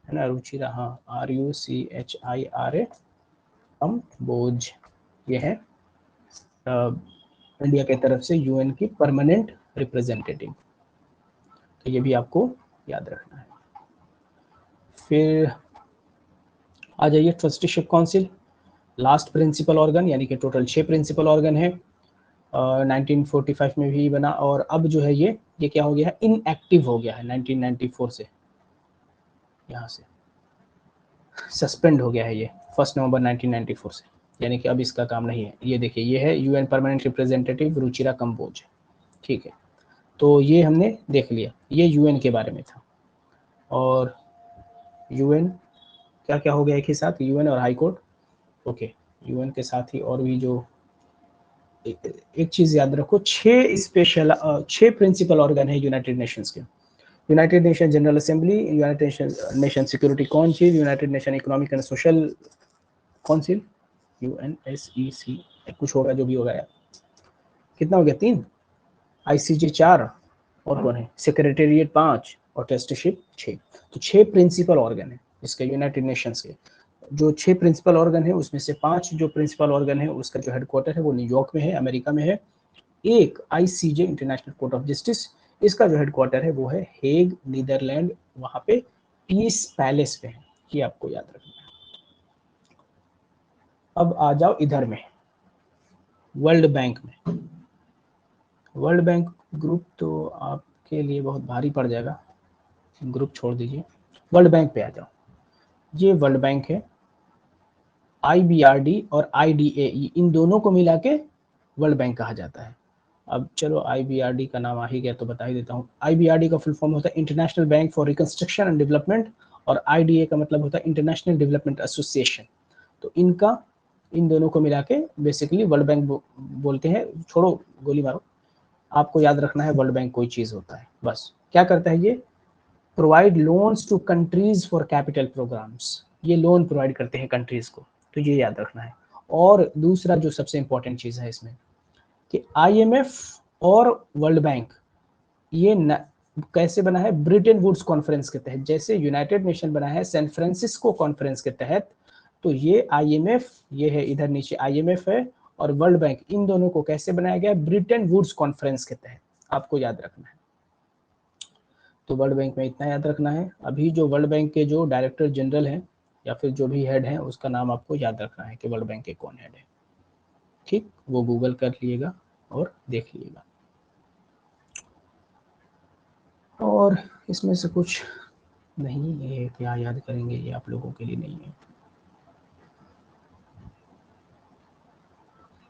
Speaker 1: है ना, रुचिरा, हाँ, RUCHIRA कंबोज, ये है इंडिया की तरफ से यूएन की परमानेंट रिप्रेजेंटेटिव। तो ये भी आपको याद रखना है। फिर आ जाइए trusteeship council, last principal organ, यानी कि टोटल 6 प्रिंसिपल ऑर्गन है। 1945 में भी बना, और अब जो है ये क्या हो गया है, इनएक्टिव हो गया है 1994 से, यहाँ से सस्पेंड हो गया है ये 1 नवंबर 1994 से, यानी कि अब इसका काम नहीं है। ये देखिए, ये है UN permanent representative Ruchira Kamboj, ठीक है। तो ये हमने देख लिया, ये यूएन के बारे में था। और यूएन क्या क्या हो गया एक ही साथ, यूएन और हाई कोर्ट, ओके। यूएन के साथ ही और भी जो एक चीज याद रखो, 6 प्रिंसिपल ऑर्गन है यूनाइटेड नेशंस के। United nation general assembly, United nation security council, United nation economic and social council, UNSEC, कुछ होगा जो भी होगा यार। कितना हो गया, 3, आईसीजे 4, और कौन है, सेक्रेटेरिएट 5, और ट्रस्टीशिप 6। तो 6 प्रिंसिपल ऑर्गन है इसके यूनाइटेड नेशंस के। जो 6 प्रिंसिपल ऑर्गन है उसमें से 5 जो प्रिंसिपल ऑर्गन है उसका जो हेडक्वार्टर है वो न्यूयॉर्क में है, अमेरिका में है। एक ICJ, international court of justice, इसका जो हेडक्वार्टर है वो है हेग नीदरलैंड, वहां पे पीस पैलेस पे है, ये आपको याद रखना है। अब आ जाओ इधर में, वर्ल्ड बैंक में। वर्ल्ड बैंक ग्रुप तो आपके लिए बहुत भारी पड़ जाएगा, ग्रुप छोड़ दीजिए, वर्ल्ड बैंक पे आ जाओ। ये वर्ल्ड बैंक है, IBRD और IDAE, इन दोनों को मिला के वर्ल्ड बैंक कहा जाता है। अब चलो IBRD का नाम आ ही गया तो बता ही देता हूँ। IBRD का फुल फॉर्म होता है international bank for reconstruction and development, और IDA का मतलब होता है इंटरनेशनल डेवलपमेंट एसोसिएशन। तो इन दोनों को मिला के बेसिकली वर्ल्ड बैंक बोलते हैं। छोड़ो गोली मारो, आपको याद रखना है वर्ल्ड बैंक कोई चीज होता है, बस। क्या करता है ये, provide loans to countries for capital programmes, ये लोन प्रोवाइड करते हैं कंट्रीज को, तो ये याद रखना है। और दूसरा जो सबसे इंपॉर्टेंट चीज है इसमें कि IMF और वर्ल्ड बैंक ये कैसे बना है, ब्रिटेन वुड्स कॉन्फ्रेंस के तहत। जैसे यूनाइटेड नेशन बना है सैन फ्रांसिस्को कॉन्फ्रेंस के तहत, तो ये IMF, ये है इधर नीचे IMF है, और वर्ल्ड बैंक, इन दोनों को कैसे बनाया गया, ब्रिटेन वुड्स कॉन्फ्रेंस के तहत, आपको याद रखना है। तो वर्ल्ड बैंक में इतना याद रखना है। अभी जो वर्ल्ड बैंक के जो डायरेक्टर जनरल हैं या फिर जो भी हेड हैं उसका नाम आपको याद रखना है कि वर्ल्ड बैंक के कौन हेड है, ठीक। वो गूगल कर लिएगा और देख लिएगा। और इसमें से कुछ नहीं है, क्या याद करेंगे, ये आप लोगों के लिए नहीं है।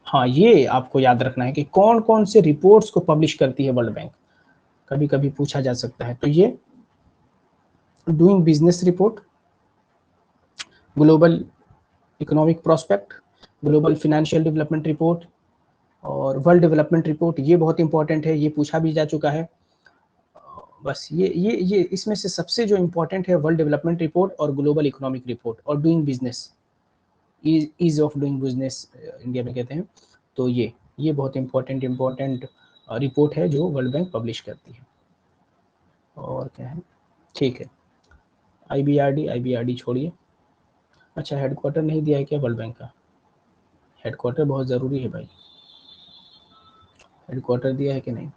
Speaker 1: हाँ, ये आपको याद रखना है कि कौन कौन से रिपोर्ट्स को पब्लिश करती है वर्ल्ड बैंक, कभी कभी पूछा जा सकता है। तो ये doing business report, global economic prospect, global financial development report और वर्ल्ड डेवलपमेंट रिपोर्ट। ये बहुत इंपॉर्टेंट है, ये पूछा भी जा चुका है। बस ये इसमें से सबसे जो इम्पोर्टेंट है वर्ल्ड डेवलपमेंट रिपोर्ट और ग्लोबल इकोनॉमिक रिपोर्ट और doing business, ease of doing business India में कहते हैं। तो ये बहुत इम्पोर्टेंट रिपोर्ट है जो वर्ल्ड बैंक पब्लिश करती है। और क्या है, ठीक है, आईबीआरडी छोड़िए। अच्छा, हेडक्वार्टर नहीं दिया है क्या वर्ल्ड बैंक का? हेडक्वार्टर बहुत ज़रूरी है भाई, हेडक्वार्टर दिया है कि नहीं?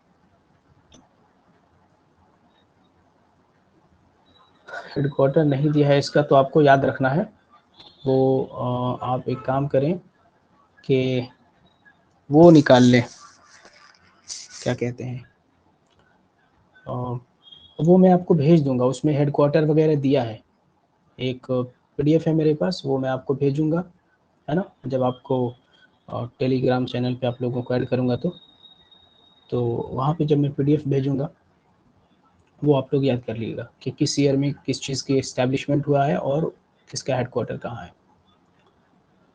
Speaker 1: हेडक्वार्टर नहीं दिया है इसका, तो आपको याद रखना है वो आप एक काम करें कि वो निकाल लें, क्या कहते हैं, वो मैं आपको भेज दूंगा, उसमें हेडक्वार्टर वगैरह दिया है। एक पीडीएफ है मेरे पास, वो मैं आपको भेजूंगा, है ना, जब आपको टेलीग्राम चैनल पे आप लोगों को ऐड करूंगा तो वहाँ पे जब मैं पीडीएफ भेजूंगा वो आप लोग याद कर लीजिएगा कि किस ईयर में किस चीज़ की इस्टेब्लिशमेंट हुआ है और किसका हेडक्वार्टर कहाँ है।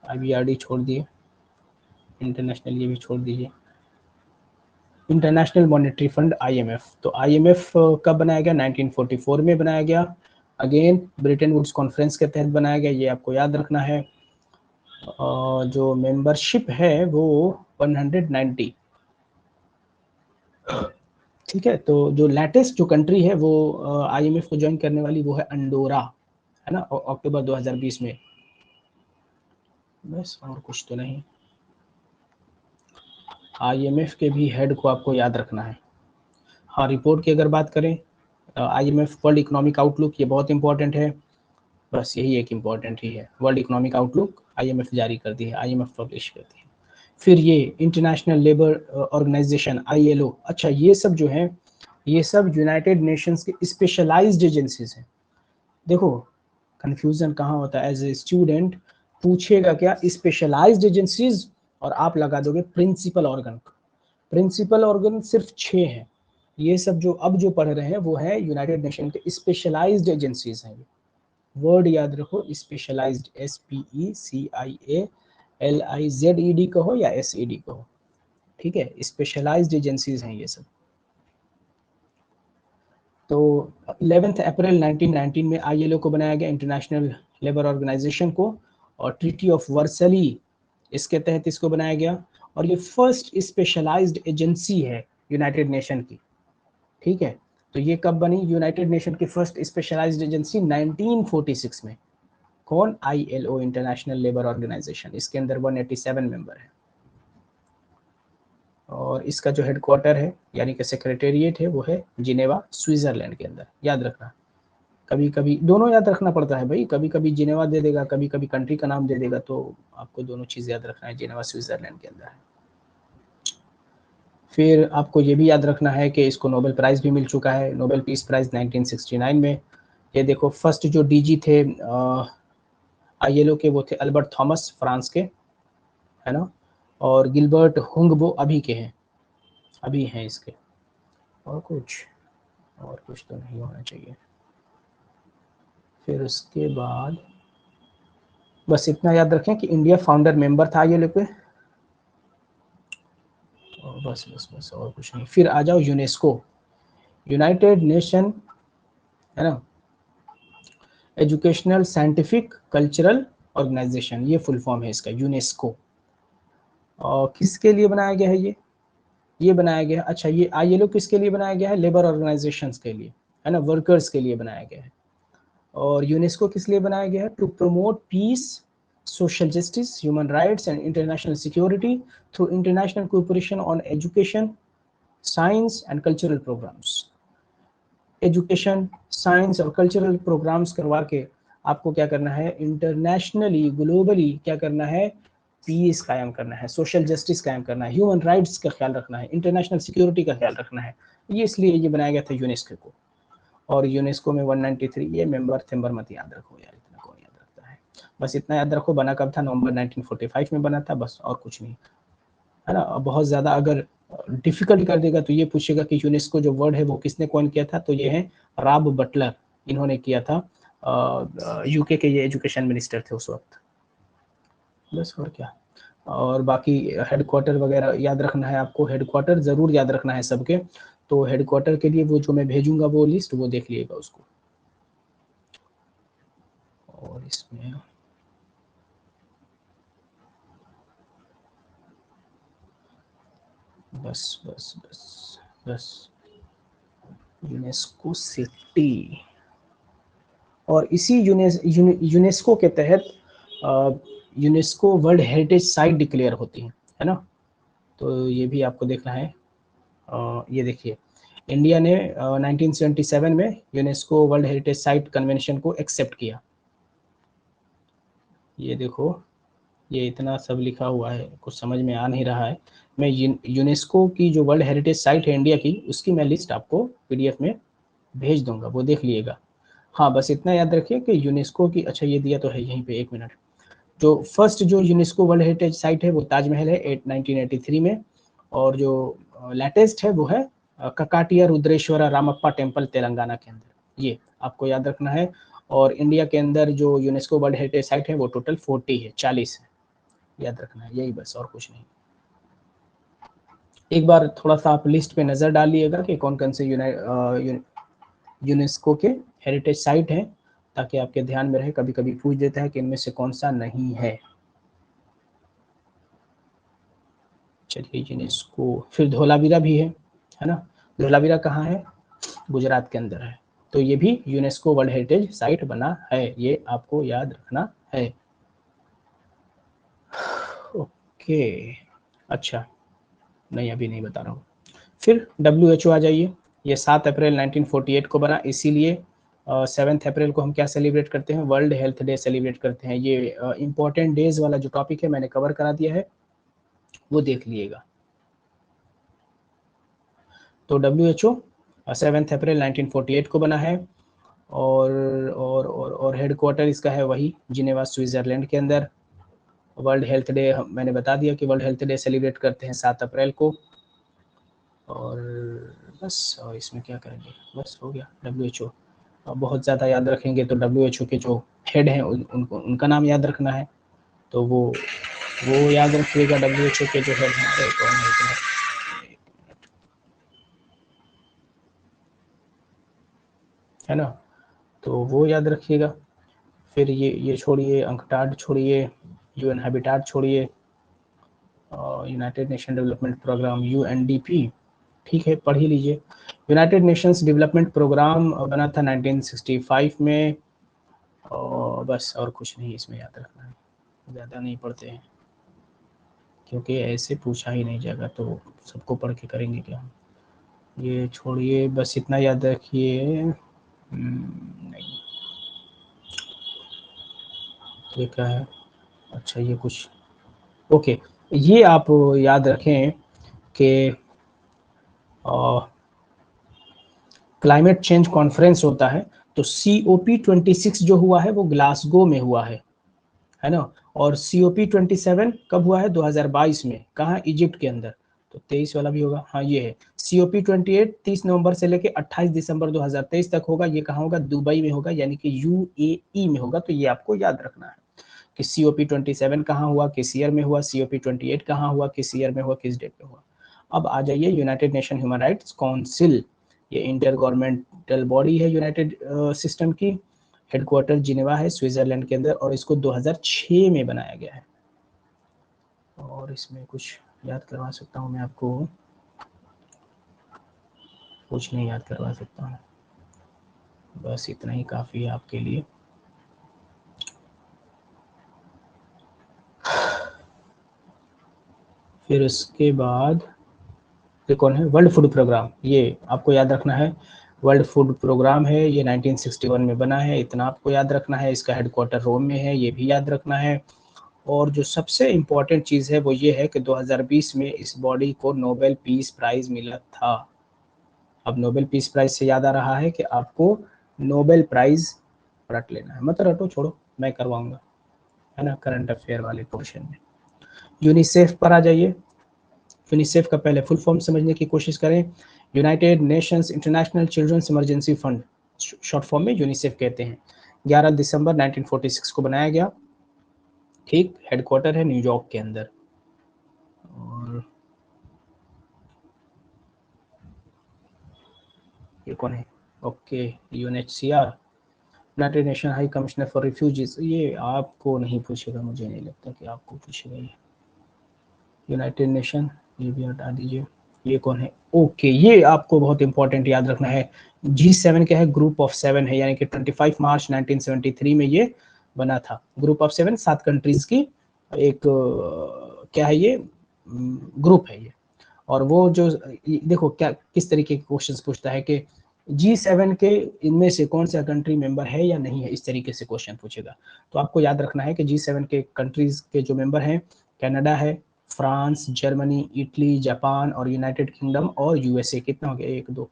Speaker 1: आईबीआरडी छोड़ दिए, इंटरनेशनल ये भी छोड़ दीजिए। इंटरनेशनल मॉनेटरी फंड आईएमएफ, तो आईएमएफ कब बनाया गया? 1944 में बनाया गया। अगेन ब्रिटेन वुड्स कॉन्फ्रेंस के तहत बनाया गया, ये आपको याद रखना है। जो मेंबरशिप है वो 190, ठीक है। तो जो लेटेस्ट जो कंट्री है वो आईएमएफ को ज्वाइन करने वाली वो है अंडोरा, है ना, अक्टूबर 2020 में। बस और कुछ तो नहीं। आईएमएफ के भी हेड को आपको याद रखना है। हाँ, रिपोर्ट की अगर बात करें, आईएमएफ वर्ल्ड इकोनॉमिक आउटलुक, ये बहुत इंपॉर्टेंट है। बस यही एक इम्पॉर्टेंट ही है, वर्ल्ड इकोनॉमिक आउटलुक आईएमएफ जारी करती है, आईएमएफ पब्लिश करती है। फिर ये इंटरनेशनल लेबर ऑर्गेनाइजेशन आईएलओ, अच्छा ये सब जो है ये सब यूनाइटेड नेशंस के स्पेशलाइज्ड एजेंसीज हैं। देखो कंफ्यूजन कहाँ होता है, एज ए स्टूडेंट पूछेगा क्या स्पेशलाइज्ड एजेंसीज और आप लगा दोगे प्रिंसिपल ऑर्गन। प्रिंसिपल ऑर्गन सिर्फ 6 हैं, ये सब जो अब जो पढ़ रहे हैं वो है यूनाइटेड नेशन के स्पेशलाइज्ड एजेंसीज हैं। वर्ड याद रखो, स्पेशलाइज्ड, SPECIALIZED कहो या SED कहो, ठीक है, स्पेशलाइज्ड एजेंसीज हैं ये सब। तो 11 अप्रैल 1919 में आईएलओ को बनाया गया, इंटरनेशनल लेबर ऑर्गेनाइजेशन को, और ट्रीटी ऑफ वर्सली इसके तहत इसको बनाया गया। और ये फर्स्ट स्पेशलाइज्ड एजेंसी है यूनाइटेड नेशन की, ठीक है। तो ये कब बनी यूनाइटेड नेशन की फर्स्ट स्पेशलाइज्ड एजेंसी? 1946 में। कौन? ILO, international labour organisation. इसके अंदर 187 मेंबर है और इसका जो हेडक्वार्टर है यानी कि सेक्रेटेरिएट है वो है जिनेवा, स्विट्जरलैंड के अंदर। याद रखना, कभी कभी दोनों याद रखना पड़ता है भाई, कभी कभी जिनेवा दे देगा, कभी कभी कंट्री का नाम दे देगा, तो आपको दोनों चीज़ याद रखना है, जिनेवा स्विट्जरलैंड के अंदर है। फिर आपको ये भी याद रखना है कि इसको नोबेल प्राइज़ भी मिल चुका है, नोबेल पीस प्राइज़ 1969 में। ये देखो फर्स्ट जो डीजी थे आईएलओ के वो थे अल्बर्ट थॉमस, फ्रांस के, है ना, और गिलबर्ट हुंगबो अभी के हैं, अभी हैं इसके। और कुछ तो नहीं होना चाहिए। फिर उसके बाद बस इतना याद रखें कि इंडिया फाउंडर मेंबर था आईएलओ पे, और बस और कुछ नहीं। फिर आ जाओ यूनेस्को, यूनाइटेड नेशन, है ना, एजुकेशनल साइंटिफिक कल्चरल ऑर्गेनाइजेशन, ये फुल फॉर्म है इसका, यूनेस्को। और किसके लिए बनाया गया है ये बनाया गया है, अच्छा ये आईएलओ किसके लिए बनाया गया है? लेबर ऑर्गेनाइजेशंस के लिए, है ना, वर्कर्स के लिए बनाया गया है। और यूनेस्को किस लिए बनाया गया है? To promote peace, social justice, human rights and international security through international cooperation on education, science and cultural programmes. Education, science और कल्चरल प्रोग्राम्स करवा के आपको क्या करना है? इंटरनेशनली, ग्लोबली क्या करना है? पीस कायम करना है, सोशल जस्टिस कायम करना है, ह्यूमन राइट्स का ख्याल रखना है, इंटरनेशनल सिक्योरिटी का ख्याल रखना है। ये इसलिए ये बनाया गया था यूनेस्को को। और यूनेस्को में 193 ये मेंबर थे, मत याद रखो यार, इतना कौन याद रखता है। बस इतना याद रखो, बना कब था? नवंबर 1945 में बना था, बस और कुछ नहीं, है ना। बहुत ज़्यादा अगर डिफिकल्ट कर देगा तो ये पूछेगा कि यूनेस्को जो वर्ड है वो किसने कॉइन किया था, तो ये है रॉब बटलर, इन्होंने किया था, यूके के ये एजुकेशन मिनिस्टर थे उस वक्त। बस और क्या। और बाकी हेडक्वार्टर वगैरह याद रखना है आपको, हेडक्वार्टर ज़रूर याद रखना है सबके। तो हेडक्वार्टर के लिए वो जो मैं भेजूंगा वो लिस्ट, वो देख लीजिएगा उसको। और इसमें बस बस बस बस यूनेस्को सिटी, और इसी यूनेस्को के तहत UNESCO world heritage site declare होती है ना। तो ये भी आपको देखना है। ये देखिए, इंडिया ने 1977 में UNESCO world heritage site convention को एक्सेप्ट किया। ये देखो, ये इतना सब लिखा हुआ है, कुछ समझ में आ नहीं रहा है। मैं यूनेस्को की जो वर्ल्ड हेरिटेज साइट है इंडिया की, उसकी मैं लिस्ट आपको पीडीएफ में भेज दूंगा, वो देख लीजिएगा। हाँ, बस इतना याद रखिए कि यूनेस्को की, अच्छा ये दिया तो है यहीं पे, एक मिनट। जो फर्स्ट जो यूनेस्को वर्ल्ड हेरिटेज साइट है वो ताजमहल है 1983 में, और जो लेटेस्ट है वो है ककाटिया रुद्रेश्वरा रामप्पा टेम्पल तेलंगाना के अंदर, ये आपको याद रखना है। और इंडिया के अंदर जो यूनेस्को वर्ल्ड हेरिटेज साइट है वो टोटल 40 है, 40 है, याद रखना है, यही बस, और कुछ नहीं। एक बार थोड़ा सा आप लिस्ट पे नज़र डालिएगा कि कौन कौन से यूनेस्को के हेरिटेज साइट हैं, ताकि आपके ध्यान में रहे। कभी कभी पूछ देता है कि इनमें से कौन सा नहीं है। चलिए, यूनेस्को, फिर धोलावीरा भी है ना। धोलावीरा कहाँ है? गुजरात के अंदर है। तो ये भी यूनेस्को वर्ल्ड हेरिटेज साइट बना है, ये आपको याद रखना है। ओके, अच्छा, नहीं अभी नहीं बता रहा हूँ। फिर WHO आ जाइए। ये 7 अप्रैल 1948 को बना, इसीलिए 7 अप्रैल को हम क्या सेलिब्रेट करते हैं? वर्ल्ड हेल्थ डे सेलिब्रेट करते हैं। ये इंपॉर्टेंट डेज वाला जो टॉपिक है मैंने कवर करा दिया है, वो देख लीजिएगा। तो WHO 7 अप्रैल 1948 को बना है, और हेडक्वार्टर इसका है वही जिनेवा स्विट्जरलैंड के अंदर। वर्ल्ड हेल्थ डे मैंने बता दिया कि वर्ल्ड हेल्थ डे सेलिब्रेट करते हैं 7 अप्रैल को। और बस, और इसमें क्या करेंगे, बस हो गया। WHO बहुत ज़्यादा याद रखेंगे तो WHO के जो हेड हैं उनको, उनका नाम याद रखना है। तो वो याद रखिएगा, WHO के जो हेड हैं कौन है, है ना। तो वो याद रखिएगा। फिर ये छोड़िए, अंकटाड छोड़िए, UN हैबिटाट छोड़िए, United Nation development programme UNDP, ठीक है, पढ़ ही लीजिए। यूनाइटेड नेशंस डेवलपमेंट प्रोग्राम बना था 1965 में, और बस, और कुछ नहीं इसमें याद रखना है, ज़्यादा नहीं पढ़ते हैं क्योंकि ऐसे पूछा ही नहीं जाएगा, तो सबको पढ़ के करेंगे क्या हम। ये छोड़िए, बस इतना याद रखिए। नहीं, ये क्या है? अच्छा, ये कुछ, ओके, ये आप याद रखें कि क्लाइमेट चेंज कॉन्फ्रेंस होता है, तो COP26 जो हुआ है वो ग्लासगो में हुआ है ना। और COP27 कब हुआ है? 2022 में। कहाँ? इजिप्ट के अंदर। तो 23 वाला भी होगा, हाँ ये है। COP28 30 नवंबर से लेकर 28 दिसंबर 2023 तक होगा। ये कहाँ होगा? दुबई में होगा, यानी कि UAE में होगा। तो ये आपको याद रखना है कि COP27 कहाँ हुआ, किस ईयर में हुआ, COP28 कहाँ हुआ, किस ईयर में हुआ, किस डेट पे हुआ। अब आ जाइए United nation human rights council, ये इंटर गवर्नमेंटल बॉडी है यूनाइटेड सिस्टम की। हेडक्वार्टर जिनेवा है स्विट्जरलैंड के अंदर, और इसको 2006 में बनाया गया है। और इसमें कुछ याद करवा सकता हूँ मैं आपको? कुछ नहीं याद करवा सकता हूँ, बस इतना ही काफ़ी है आपके लिए। फिर उसके बाद ये कौन है? वर्ल्ड फूड प्रोग्राम, ये आपको याद रखना है। वर्ल्ड फूड प्रोग्राम है, ये 1961 में बना है, इतना आपको याद रखना है। इसका हेडक्वार्टर रोम में है, ये भी याद रखना है। और जो सबसे इम्पोर्टेंट चीज़ है वो ये है कि 2020 में इस बॉडी को नोबेल पीस प्राइज़ मिला था। अब नोबेल पीस प्राइज़ से याद आ रहा है कि आपको नोबेल प्राइज़ रट लेना है, मतलब रटो छोड़ो, मैं करवाऊंगा, है ना, करंट अफेयर वाले पोर्शन में। यूनिसेफ पर आ जाइए। यूनिसेफ का पहले फुल फॉर्म समझने की कोशिश करें। United Nations international children's emergency fund, short form में यूनिसेफ कहते हैं। 11 दिसंबर 1946 को बनाया गया, ठीक। हेडक्वार्टर है न्यूयॉर्क के अंदर। और ये कौन है? Okay, UNHCR, United nation high commissioner for refugees. ये आपको नहीं पूछेगा, मुझे नहीं लगता कि आपको पूछेगा ये। यूनाइटेड नेशन, ये भी हटा दीजिए। ये कौन है? ओके, ये आपको बहुत इंपॉर्टेंट याद रखना है। G7 क्या है? ग्रुप ऑफ 7 है, यानी कि 25 मार्च 1973 में ये बना था। ग्रुप ऑफ 7 7 कंट्रीज की एक क्या है, ये ग्रुप है ये। और वो जो देखो क्या किस तरीके के क्वेश्चंस पूछता है कि G7 के इनमें से कौन सा कंट्री मेंबर है या नहीं है, इस तरीके से क्वेश्चन पूछेगा। तो आपको याद रखना है कि G7 के कंट्रीज के जो मेंबर हैं, कनाडा है, फ्रांस, जर्मनी, इटली, जापान और यूनाइटेड किंगडम और यूएसए। कितना हो गया? 1 2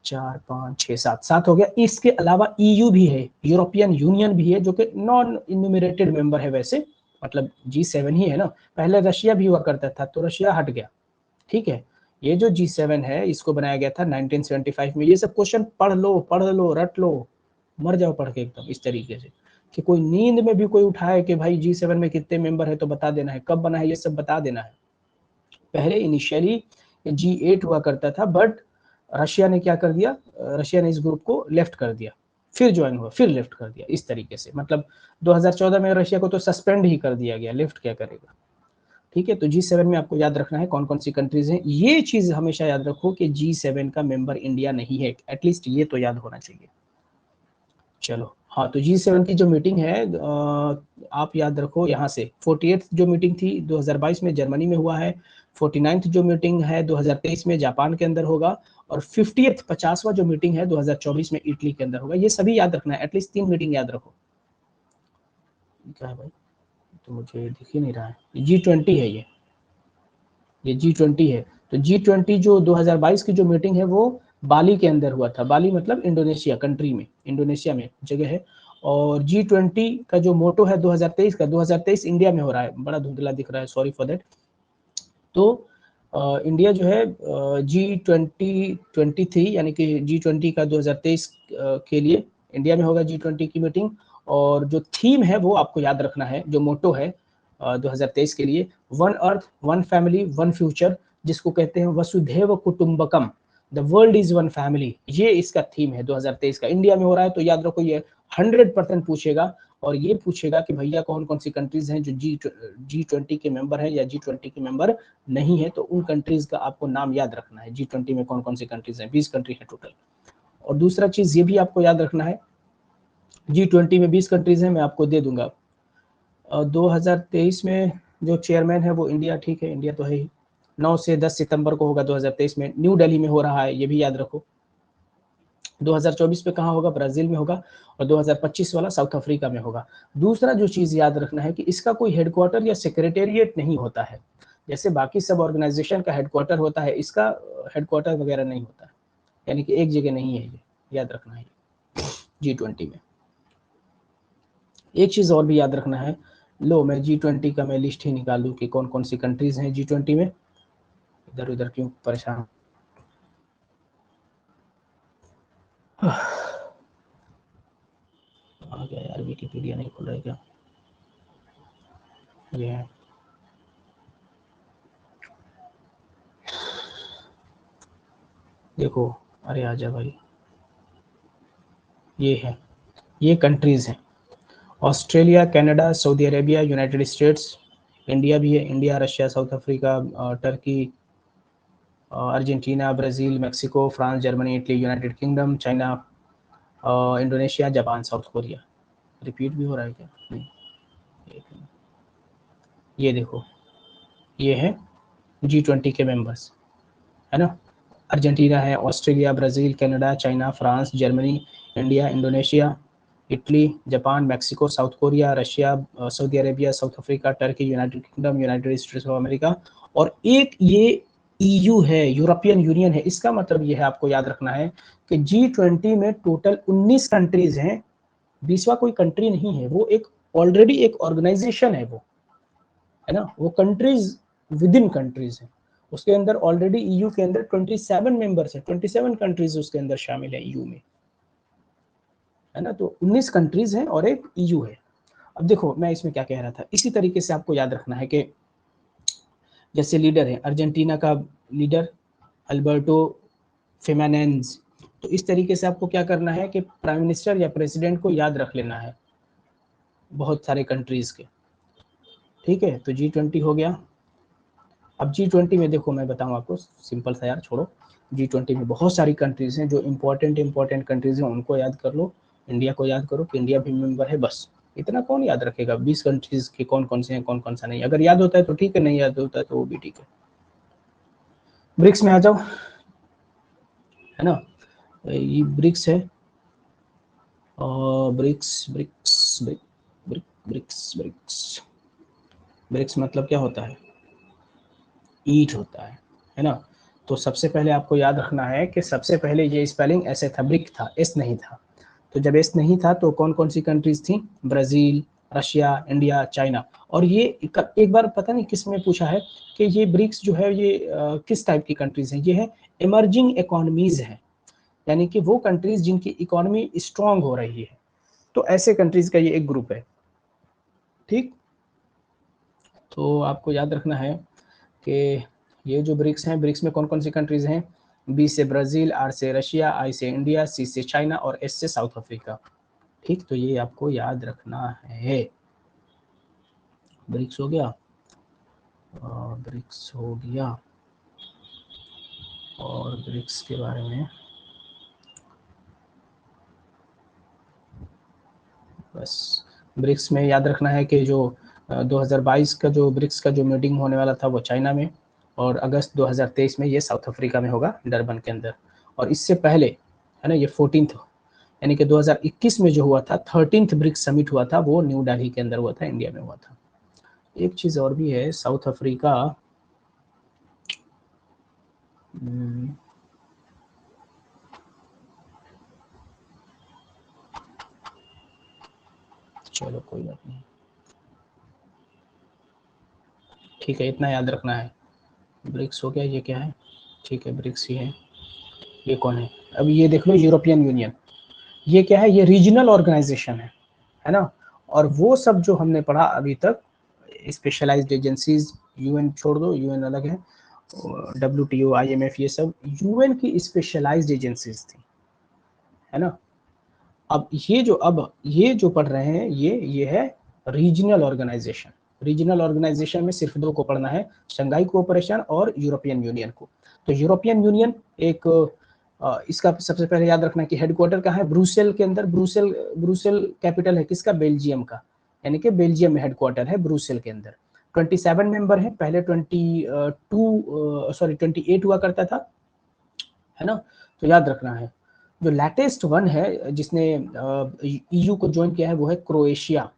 Speaker 1: 4 5 6 7 7 हो गया। इसके अलावा EU भी है, यूरोपियन यूनियन भी है, जो कि नॉन इन्यूमरेटेड मेंबर है वैसे, मतलब G7 ही है ना। पहले रशिया भी हुआ करता था, तो रशिया हट गया, ठीक है। ये जो G7 है, इसको बनाया गया था 1975 में। ये सब क्वेश्चन पढ़ लो, रट लो, मर जाओ पढ़ के एकदम, इस तरीके से कि कोई नींद में भी कोई उठाए कि भाई G7 में कितने मेंबर है तो बता देना है, कब बना है ये सब बता देना है। पहले इनिशियली G8 हुआ करता था, बट रशिया ने क्या कर दिया, रशिया ने इस ग्रुप को लेफ्ट कर दिया, फिर ज्वाइन हुआ, फिर लेफ्ट कर दिया, इस तरीके से। मतलब 2014 में रशिया को तो सस्पेंड ही कर दिया गया, लेफ्ट क्या करेगा, ठीक है। तो G7 में आपको याद रखना है कौन कौन सी कंट्रीज हैं। ये चीज हमेशा याद रखो कि G7 का मेंबर इंडिया नहीं है, एटलीस्ट ये तो याद होना चाहिए। चलो हाँ, तो G7 की जो मीटिंग है आप याद रखो यहाँ से 48th जो मीटिंग थी 2022 में जर्मनी में हुआ है, 49th जो मीटिंग है 2023 में जापान के अंदर होगा, और 50th 50वां जो मीटिंग है 2024 में इटली के अंदर होगा। ये सभी याद रखना है, एटलीस्ट 3 मीटिंग याद रखो। क्या है भाई, तो मुझे दिख ही नहीं रहा है। G20 है ये G20 है। तो G20 जो 2022 की जो मीटिंग है वो बाली के अंदर हुआ था। बाली मतलब इंडोनेशिया कंट्री में, इंडोनेशिया में जगह है। और G20 का जो मोटो है 2023 का, 2023 इंडिया में हो रहा है, बड़ा धुंधला दिख रहा है, सॉरी फॉर दैट। तो इंडिया जो है G2023 यानी कि G20 का 2023 के लिए इंडिया में होगा G20 की मीटिंग। और जो थीम है वो आपको याद रखना है, जो मोटो है 2023 के लिए, one earth one family one future, जिसको कहते हैं वसुधैव कुटुंबकम, the world is one family. ये इसका थीम है 2023 का, इंडिया में हो रहा है। तो याद रखो ये 100% पूछेगा। और ये पूछेगा कि भैया कौन कौन सी कंट्रीज हैं जो G20 के मेंबर हैं या G20 के मेंबर नहीं है, तो उन कंट्रीज का आपको नाम याद रखना है। G20 में कौन कौन सी कंट्रीज हैं, 20 कंट्री है टोटल। और दूसरा चीज ये भी आपको याद रखना है, G20 में 20 कंट्रीज हैं, मैं आपको दे दूंगा। 2023 में जो चेयरमैन है वो इंडिया, ठीक है, इंडिया तो है ही। 9 से 10 सितंबर को होगा 2023 में, न्यू दिल्ली में हो रहा है, ये भी याद रखो। 2024 में कहाँ होगा? ब्राजील में होगा। और 2025 वाला साउथ अफ्रीका में होगा। दूसरा जो चीज याद रखना है कि इसका कोई हेडक्वार्टर या सेक्रेटेरिएट नहीं होता है, जैसे बाकी सब ऑर्गेनाइजेशन का हेडक्वार्टर होता है, इसका हेडक्वार्टर वगैरह नहीं होता है, यानी कि एक जगह नहीं है, ये याद रखना है G20 में। एक चीज और भी याद रखना है, लो मैं G20 का मैं लिस्ट ही निकाल दूं कि कौन कौन सी कंट्रीज हैं G20 में। इधर उधर क्यों परेशान, आ गया यार, विकिपीडिया नहीं खुल रहा है क्या? ये है, देखो, अरे आजा भाई, ये है, ये कंट्रीज हैं, Australia, Canada, Saudi Arabia, United states, India भी है, India, Russia, south Africa, Turkey, Argentina, Brazil, Mexico, France, Germany, Italy, United kingdom, China, Indonesia, Japan, south Korea. Repeat भी हो रहा है क्या? नहीं, ये देखो, ये है G20 के मेंबर्स, है ना। अर्जेंटीना है, Australia, Brazil, Canada, China, France, Germany, India, Indonesia, Italy, Japan, Mexico, south Korea, Russia, Saudi Arabia, south Africa, Turkey, United kingdom, United states of America, और एक ये EU है, यूरोपियन यूनियन है। इसका मतलब ये है, आपको याद रखना है कि G20 में टोटल 19 कंट्रीज हैं, 20वां कोई कंट्री नहीं है, वो एक ऑलरेडी एक ऑर्गेनाइजेशन है, वो है ना, वो कंट्रीज विद इन कंट्रीज है। उसके अंदर ऑलरेडी EU के अंदर 27 मेंबर्स है, 27 कंट्रीज उसके अंदर शामिल है EU में। है ना। तो 19 कंट्रीज हैं और एक EU है। अब देखो मैं इसमें क्या कह रहा था, इसी तरीके से आपको याद रखना है कि जैसे लीडर है अर्जेंटीना का लीडर अल्बर्टो फेर्नांडेज, तो इस तरीके से आपको क्या करना है कि प्राइम मिनिस्टर या प्रेसिडेंट को याद रख लेना है बहुत सारे कंट्रीज के। ठीक है, तो G20 हो गया। अब G20 में देखो मैं बताऊं आपको, सिंपल सा यार छोड़ो, G20 में बहुत सारी कंट्रीज हैं, जो इंपॉर्टेंट कंट्रीज हैं उनको याद कर लो, इंडिया को याद करो कि इंडिया भी मेंबर है, बस इतना कौन याद रखेगा 20 कंट्रीज के कौन कौन से हैं कौन कौन सा नहीं। अगर याद होता है तो ठीक है, नहीं याद होता है तो वो भी ठीक है। ब्रिक्स में आ जाओ, है ना, ये ब्रिक्स है, और BRICS BRICS BRICS BRICS BRICS मतलब क्या होता है, ईट होता है ना। तो सबसे पहले आपको याद रखना है कि सबसे पहले ये स्पेलिंग ऐसे था, ब्रिक था, एस नहीं था। तो जब एस नहीं था तो कौन कौन सी कंट्रीज थी, ब्राजील, रशिया, इंडिया, चाइना। और ये एक बार पता नहीं किस में पूछा है कि ये ब्रिक्स जो है ये किस टाइप की कंट्रीज हैं, ये है इमर्जिंग इकोनॉमीज है, यानी कि वो कंट्रीज जिनकी इकोनॉमी स्ट्रांग हो रही है, तो ऐसे कंट्रीज का ये एक ग्रुप है। ठीक, तो आपको याद रखना है कि ये जो ब्रिक्स हैं, ब्रिक्स में कौन कौन सी कंट्रीज हैं, बी से ब्राजील, आर से रशिया, आई से इंडिया, सी से चाइना और एस से साउथ अफ्रीका। ठीक, तो ये आपको याद रखना है। ब्रिक्स हो गया, ब्रिक्स हो गया, और ब्रिक्स के बारे में बस ब्रिक्स में याद रखना है कि जो 2022 का जो ब्रिक्स का जो मीटिंग होने वाला था वो चाइना में, और अगस्त 2023 में ये साउथ अफ्रीका में होगा, डरबन के अंदर। और इससे पहले है ना ये 14th यानी कि 2021 में जो हुआ था 13th ब्रिक्स समिट हुआ था, वो न्यू दिल्ली के अंदर हुआ था, इंडिया में हुआ था। एक चीज और भी है, साउथ अफ्रीका चलो कोई बात नहीं, ठीक है, इतना याद रखना है। ब्रिक्स हो गया, ये क्या है, ठीक है ब्रिक्स ही है। ये कौन है, अब ये देख लो, यूरोपियन यूनियन, ये क्या है, ये रीजनल ऑर्गेनाइजेशन है ना। और वो सब जो हमने पढ़ा अभी तक, स्पेशलाइज्ड एजेंसीज, यूएन छोड़ दो, यूएन अलग है, WTO, IMF, ये सब यूएन की स्पेशलाइज्ड एजेंसीज थी, है ना। अब ये जो पढ़ रहे हैं, ये है रीजनल ऑर्गेनाइजेशन। रीजनल ऑर्गेनाइजेशन में सिर्फ दो को पढ़ना है, शंघाई कोऑपरेशन और यूरोपियन यूनियन को। तो यूरोपियन यूनियन एक इसका सबसे पहले याद रखना कि हेडक्वार्टर कहाँ है, ब्रुसेल के अंदर। ब्रुसेल कैपिटल है किसका, बेल्जियम का, यानी कि बेल्जियम में हेडक्वार्टर है ब्रुसेल के अंदर। 27 मेंबर है, पहले 28 हुआ करता था, है ना। तो याद रखना है, जो लेटेस्ट वन है जिसने EU को ज्वाइन किया है वो है क्रोएशिया।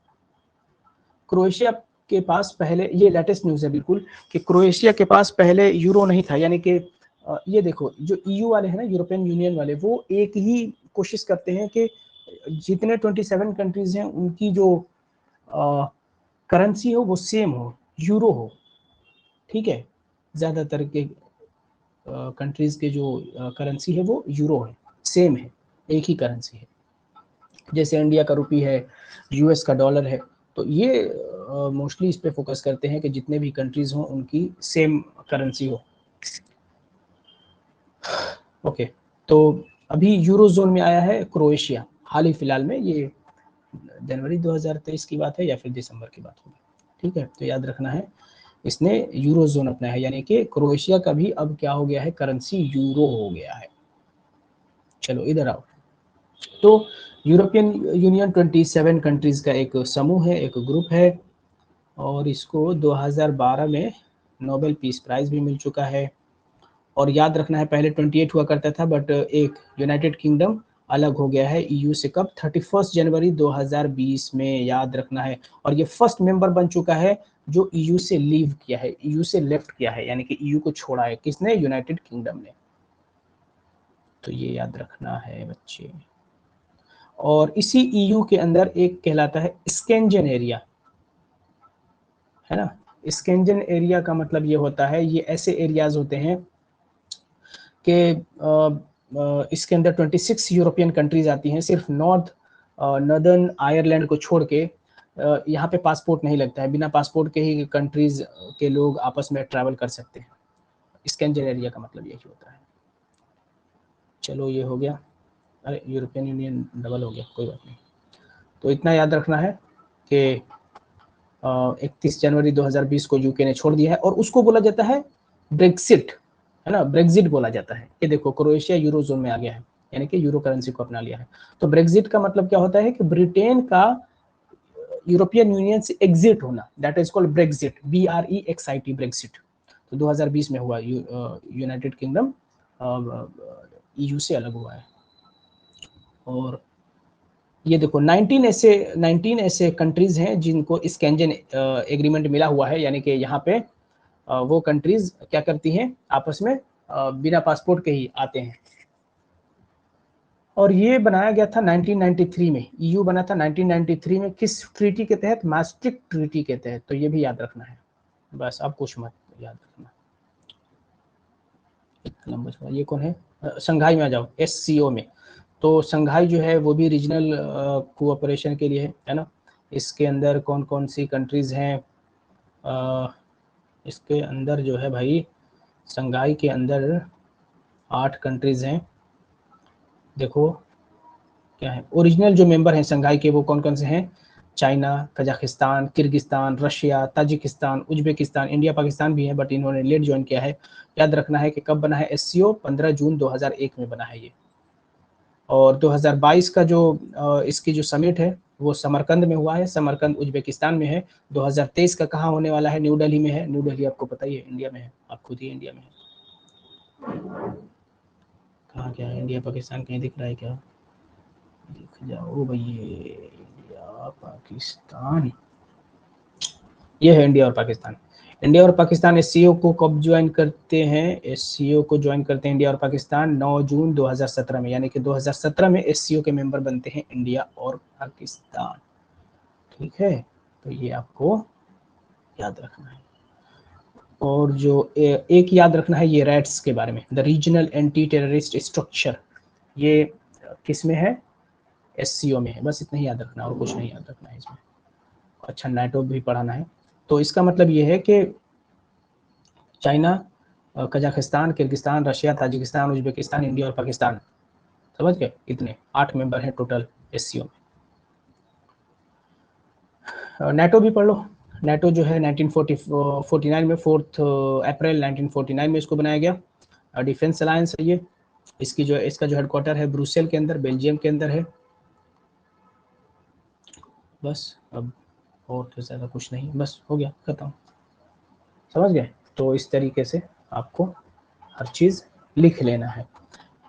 Speaker 1: क्रोएशिया के पास पहले, ये लेटेस्ट न्यूज़ है बिल्कुल, कि क्रोएशिया के पास पहले यूरो नहीं था, यानी कि ये देखो जो EU वाले हैं ना, यूरोपियन यूनियन वाले, वो एक ही कोशिश करते हैं कि जितने 27 कंट्रीज हैं उनकी जो करेंसी हो वो सेम हो, यूरो हो। ठीक है, ज़्यादातर के कंट्रीज के जो करेंसी है वो यूरो है, सेम है, एक ही करेंसी है। जैसे इंडिया का रुपी है, US का डॉलर है, तो ये मोस्टली इस पे फोकस करते हैं कि जितने भी कंट्रीज हों उनकी सेम करेंसी हो। ओके, तो अभी यूरो जोन में आया है क्रोएशिया, हाल ही फिलहाल में, ये जनवरी 2023 की बात है या फिर दिसंबर की बात होगी। ठीक है, तो याद रखना है, इसने यूरो जोन अपनाया है, यानी कि क्रोएशिया का भी अब क्या हो गया है, करेंसी यूरो हो गया है। चलो इधर आओ, तो यूरोपियन यूनियन 27 कंट्रीज का एक समूह है, एक ग्रुप है, और इसको 2012 में नोबेल पीस प्राइज भी मिल चुका है। और याद रखना है, पहले 28 हुआ करता था, बट एक यूनाइटेड किंगडम अलग हो गया है EU से, कब, 31 जनवरी 2020 में, याद रखना है। और ये फर्स्ट मेंबर बन चुका है जो EU से लीव किया है, EU से लेफ्ट किया है, यानी कि EU को छोड़ा है, किसने, यूनाइटेड किंगडम ने। तो ये याद रखना है बच्चे। और इसी EU के अंदर एक कहलाता है स्केंजन एरिया, है ना। स्केंजन एरिया का मतलब ये होता है, ये ऐसे एरियाज होते हैं कि इसके अंदर 26 यूरोपियन कंट्रीज आती हैं, सिर्फ नॉर्थ नॉर्दर्न आयरलैंड को छोड़ के यहाँ पे पासपोर्ट नहीं लगता है, बिना पासपोर्ट के ही कंट्रीज के लोग आपस में ट्रैवल कर सकते हैं। स्कैंजन एरिया का मतलब यही होता है। चलो ये हो गया, अरे यूरोपियन यूनियन डबल हो गया, कोई बात नहीं। तो इतना याद रखना है कि 31 जनवरी 2020 को यूके ने छोड़ दिया है और उसको बोला जाता है ब्रेक्सिट, है ना, ब्रेक्सिट बोला जाता है। ये देखो क्रोएशिया यूरोजोन में आ गया है, यानी कि यूरो करेंसी को अपना लिया है। तो ब्रेक्सिट का मतलब क्या होता है कि ब्रिटेन का यूरोपियन यूनियन से एग्जिट होना, that is called Brexit, BREXIT, Brexit. तो 2020 में हुआ, यूनाइटेड किंगडम EU से अलग हुआ है। और ये देखो 19 ऐसे कंट्रीज हैं जिनको स्कैंजन एग्रीमेंट मिला हुआ है, यानी कि यहाँ पे वो कंट्रीज क्या करती हैं, आपस में बिना पासपोर्ट के ही आते हैं। और ये बनाया गया था 1993 में, EU बना था 1993 में, किस ट्रीटी के तहत, maastricht ट्रीटी के तहत। तो ये भी याद रखना है, बस अब कुछ मत याद रखना। ये कौन है, शंघाई में आ जाओ, SCO में। तो शंघाई जो है वो भी रीजनल कोऑपरेशन के लिए है ना। इसके अंदर कौन कौन सी कंट्रीज हैं, इसके अंदर जो है भाई, शंघाई के अंदर 8 कंट्रीज हैं। देखो क्या है, ओरिजिनल जो मेंबर हैं शंघाई के वो कौन कौन से हैं, China, Kazakhstan, Kyrgyzstan, Russia, Tajikistan, Uzbekistan, India, Pakistan भी है, बट इन्होंने लेट ज्वाइन किया है। याद रखना है कि कब बना है SCO, 15 जून 2001 में बना है ये। और 2022 का जो इसकी जो समिट है वो समरकंद में हुआ है, समरकंद उज्बेकिस्तान में है। 2023 का कहाँ होने वाला है, न्यू दिल्ली में है। न्यू दिल्ली आपको पता ही है, इंडिया में है, आप खुद ही इंडिया में है। कहाँ क्या है, इंडिया पाकिस्तान कहीं दिख रहा है क्या, दिख जाओ भैया, इंडिया पाकिस्तान, ये है इंडिया और पाकिस्तान। इंडिया और पाकिस्तान SCO को कब ज्वाइन करते हैं, SCO को ज्वाइन करते हैं इंडिया और पाकिस्तान 9 जून 2017 में, यानी कि 2017 में SCO के मेंबर बनते हैं इंडिया और पाकिस्तान। ठीक है, तो ये आपको याद रखना है। और जो एक याद रखना है ये रैट्स के बारे में, the regional anti terrorist structure, ये किस में है, SCO में है। बस इतना ही याद रखना और कुछ नहीं याद रखना है इसमें। अच्छा, नाटो भी पढ़ाना है। तो इसका मतलब ये है कि China, Kazakhstan, Kyrgyzstan, Russia, Tajikistan, Uzbekistan, India और पाकिस्तान, समझ गए, इतने 8 मेंबर हैं टोटल SCO में। नाटो भी पढ़ लो। नाटो जो है 1949 में, 4 अप्रैल 1949 में इसको बनाया गया। डिफेंस अलायंस है ये। इसका जो हेडक्वार्टर है ब्रुसेल के अंदर, बेल्जियम के अंदर है। बस अब और तो ज़्यादा कुछ नहीं, बस हो गया, खत्म, समझ गए। तो इस तरीके से आपको हर चीज़ लिख लेना है।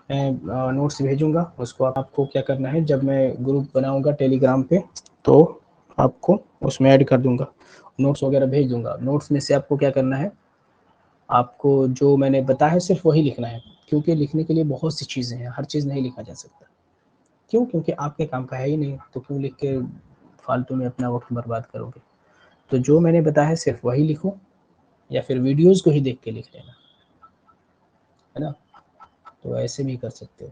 Speaker 1: मैं नोट्स भेजूंगा, उसको आपको क्या करना है, जब मैं ग्रुप बनाऊंगा टेलीग्राम पे तो आपको उसमें ऐड कर दूंगा, नोट्स वगैरह भेज दूंगा। नोट्स में से आपको क्या करना है, आपको जो मैंने बताया है सिर्फ वही लिखना है, क्योंकि लिखने के लिए बहुत सी चीज़ें हैं, हर चीज़ नहीं लिखा जा सकता। क्यों, क्योंकि आपके काम का है ही नहीं, तो क्यों लिख के फालतू में अपना वक्त बर्बाद करोगे। तो जो मैंने बताया है सिर्फ वही लिखो, या फिर वीडियोज़ को ही देख के लिख लेना, है ना। तो ऐसे भी कर सकते हो।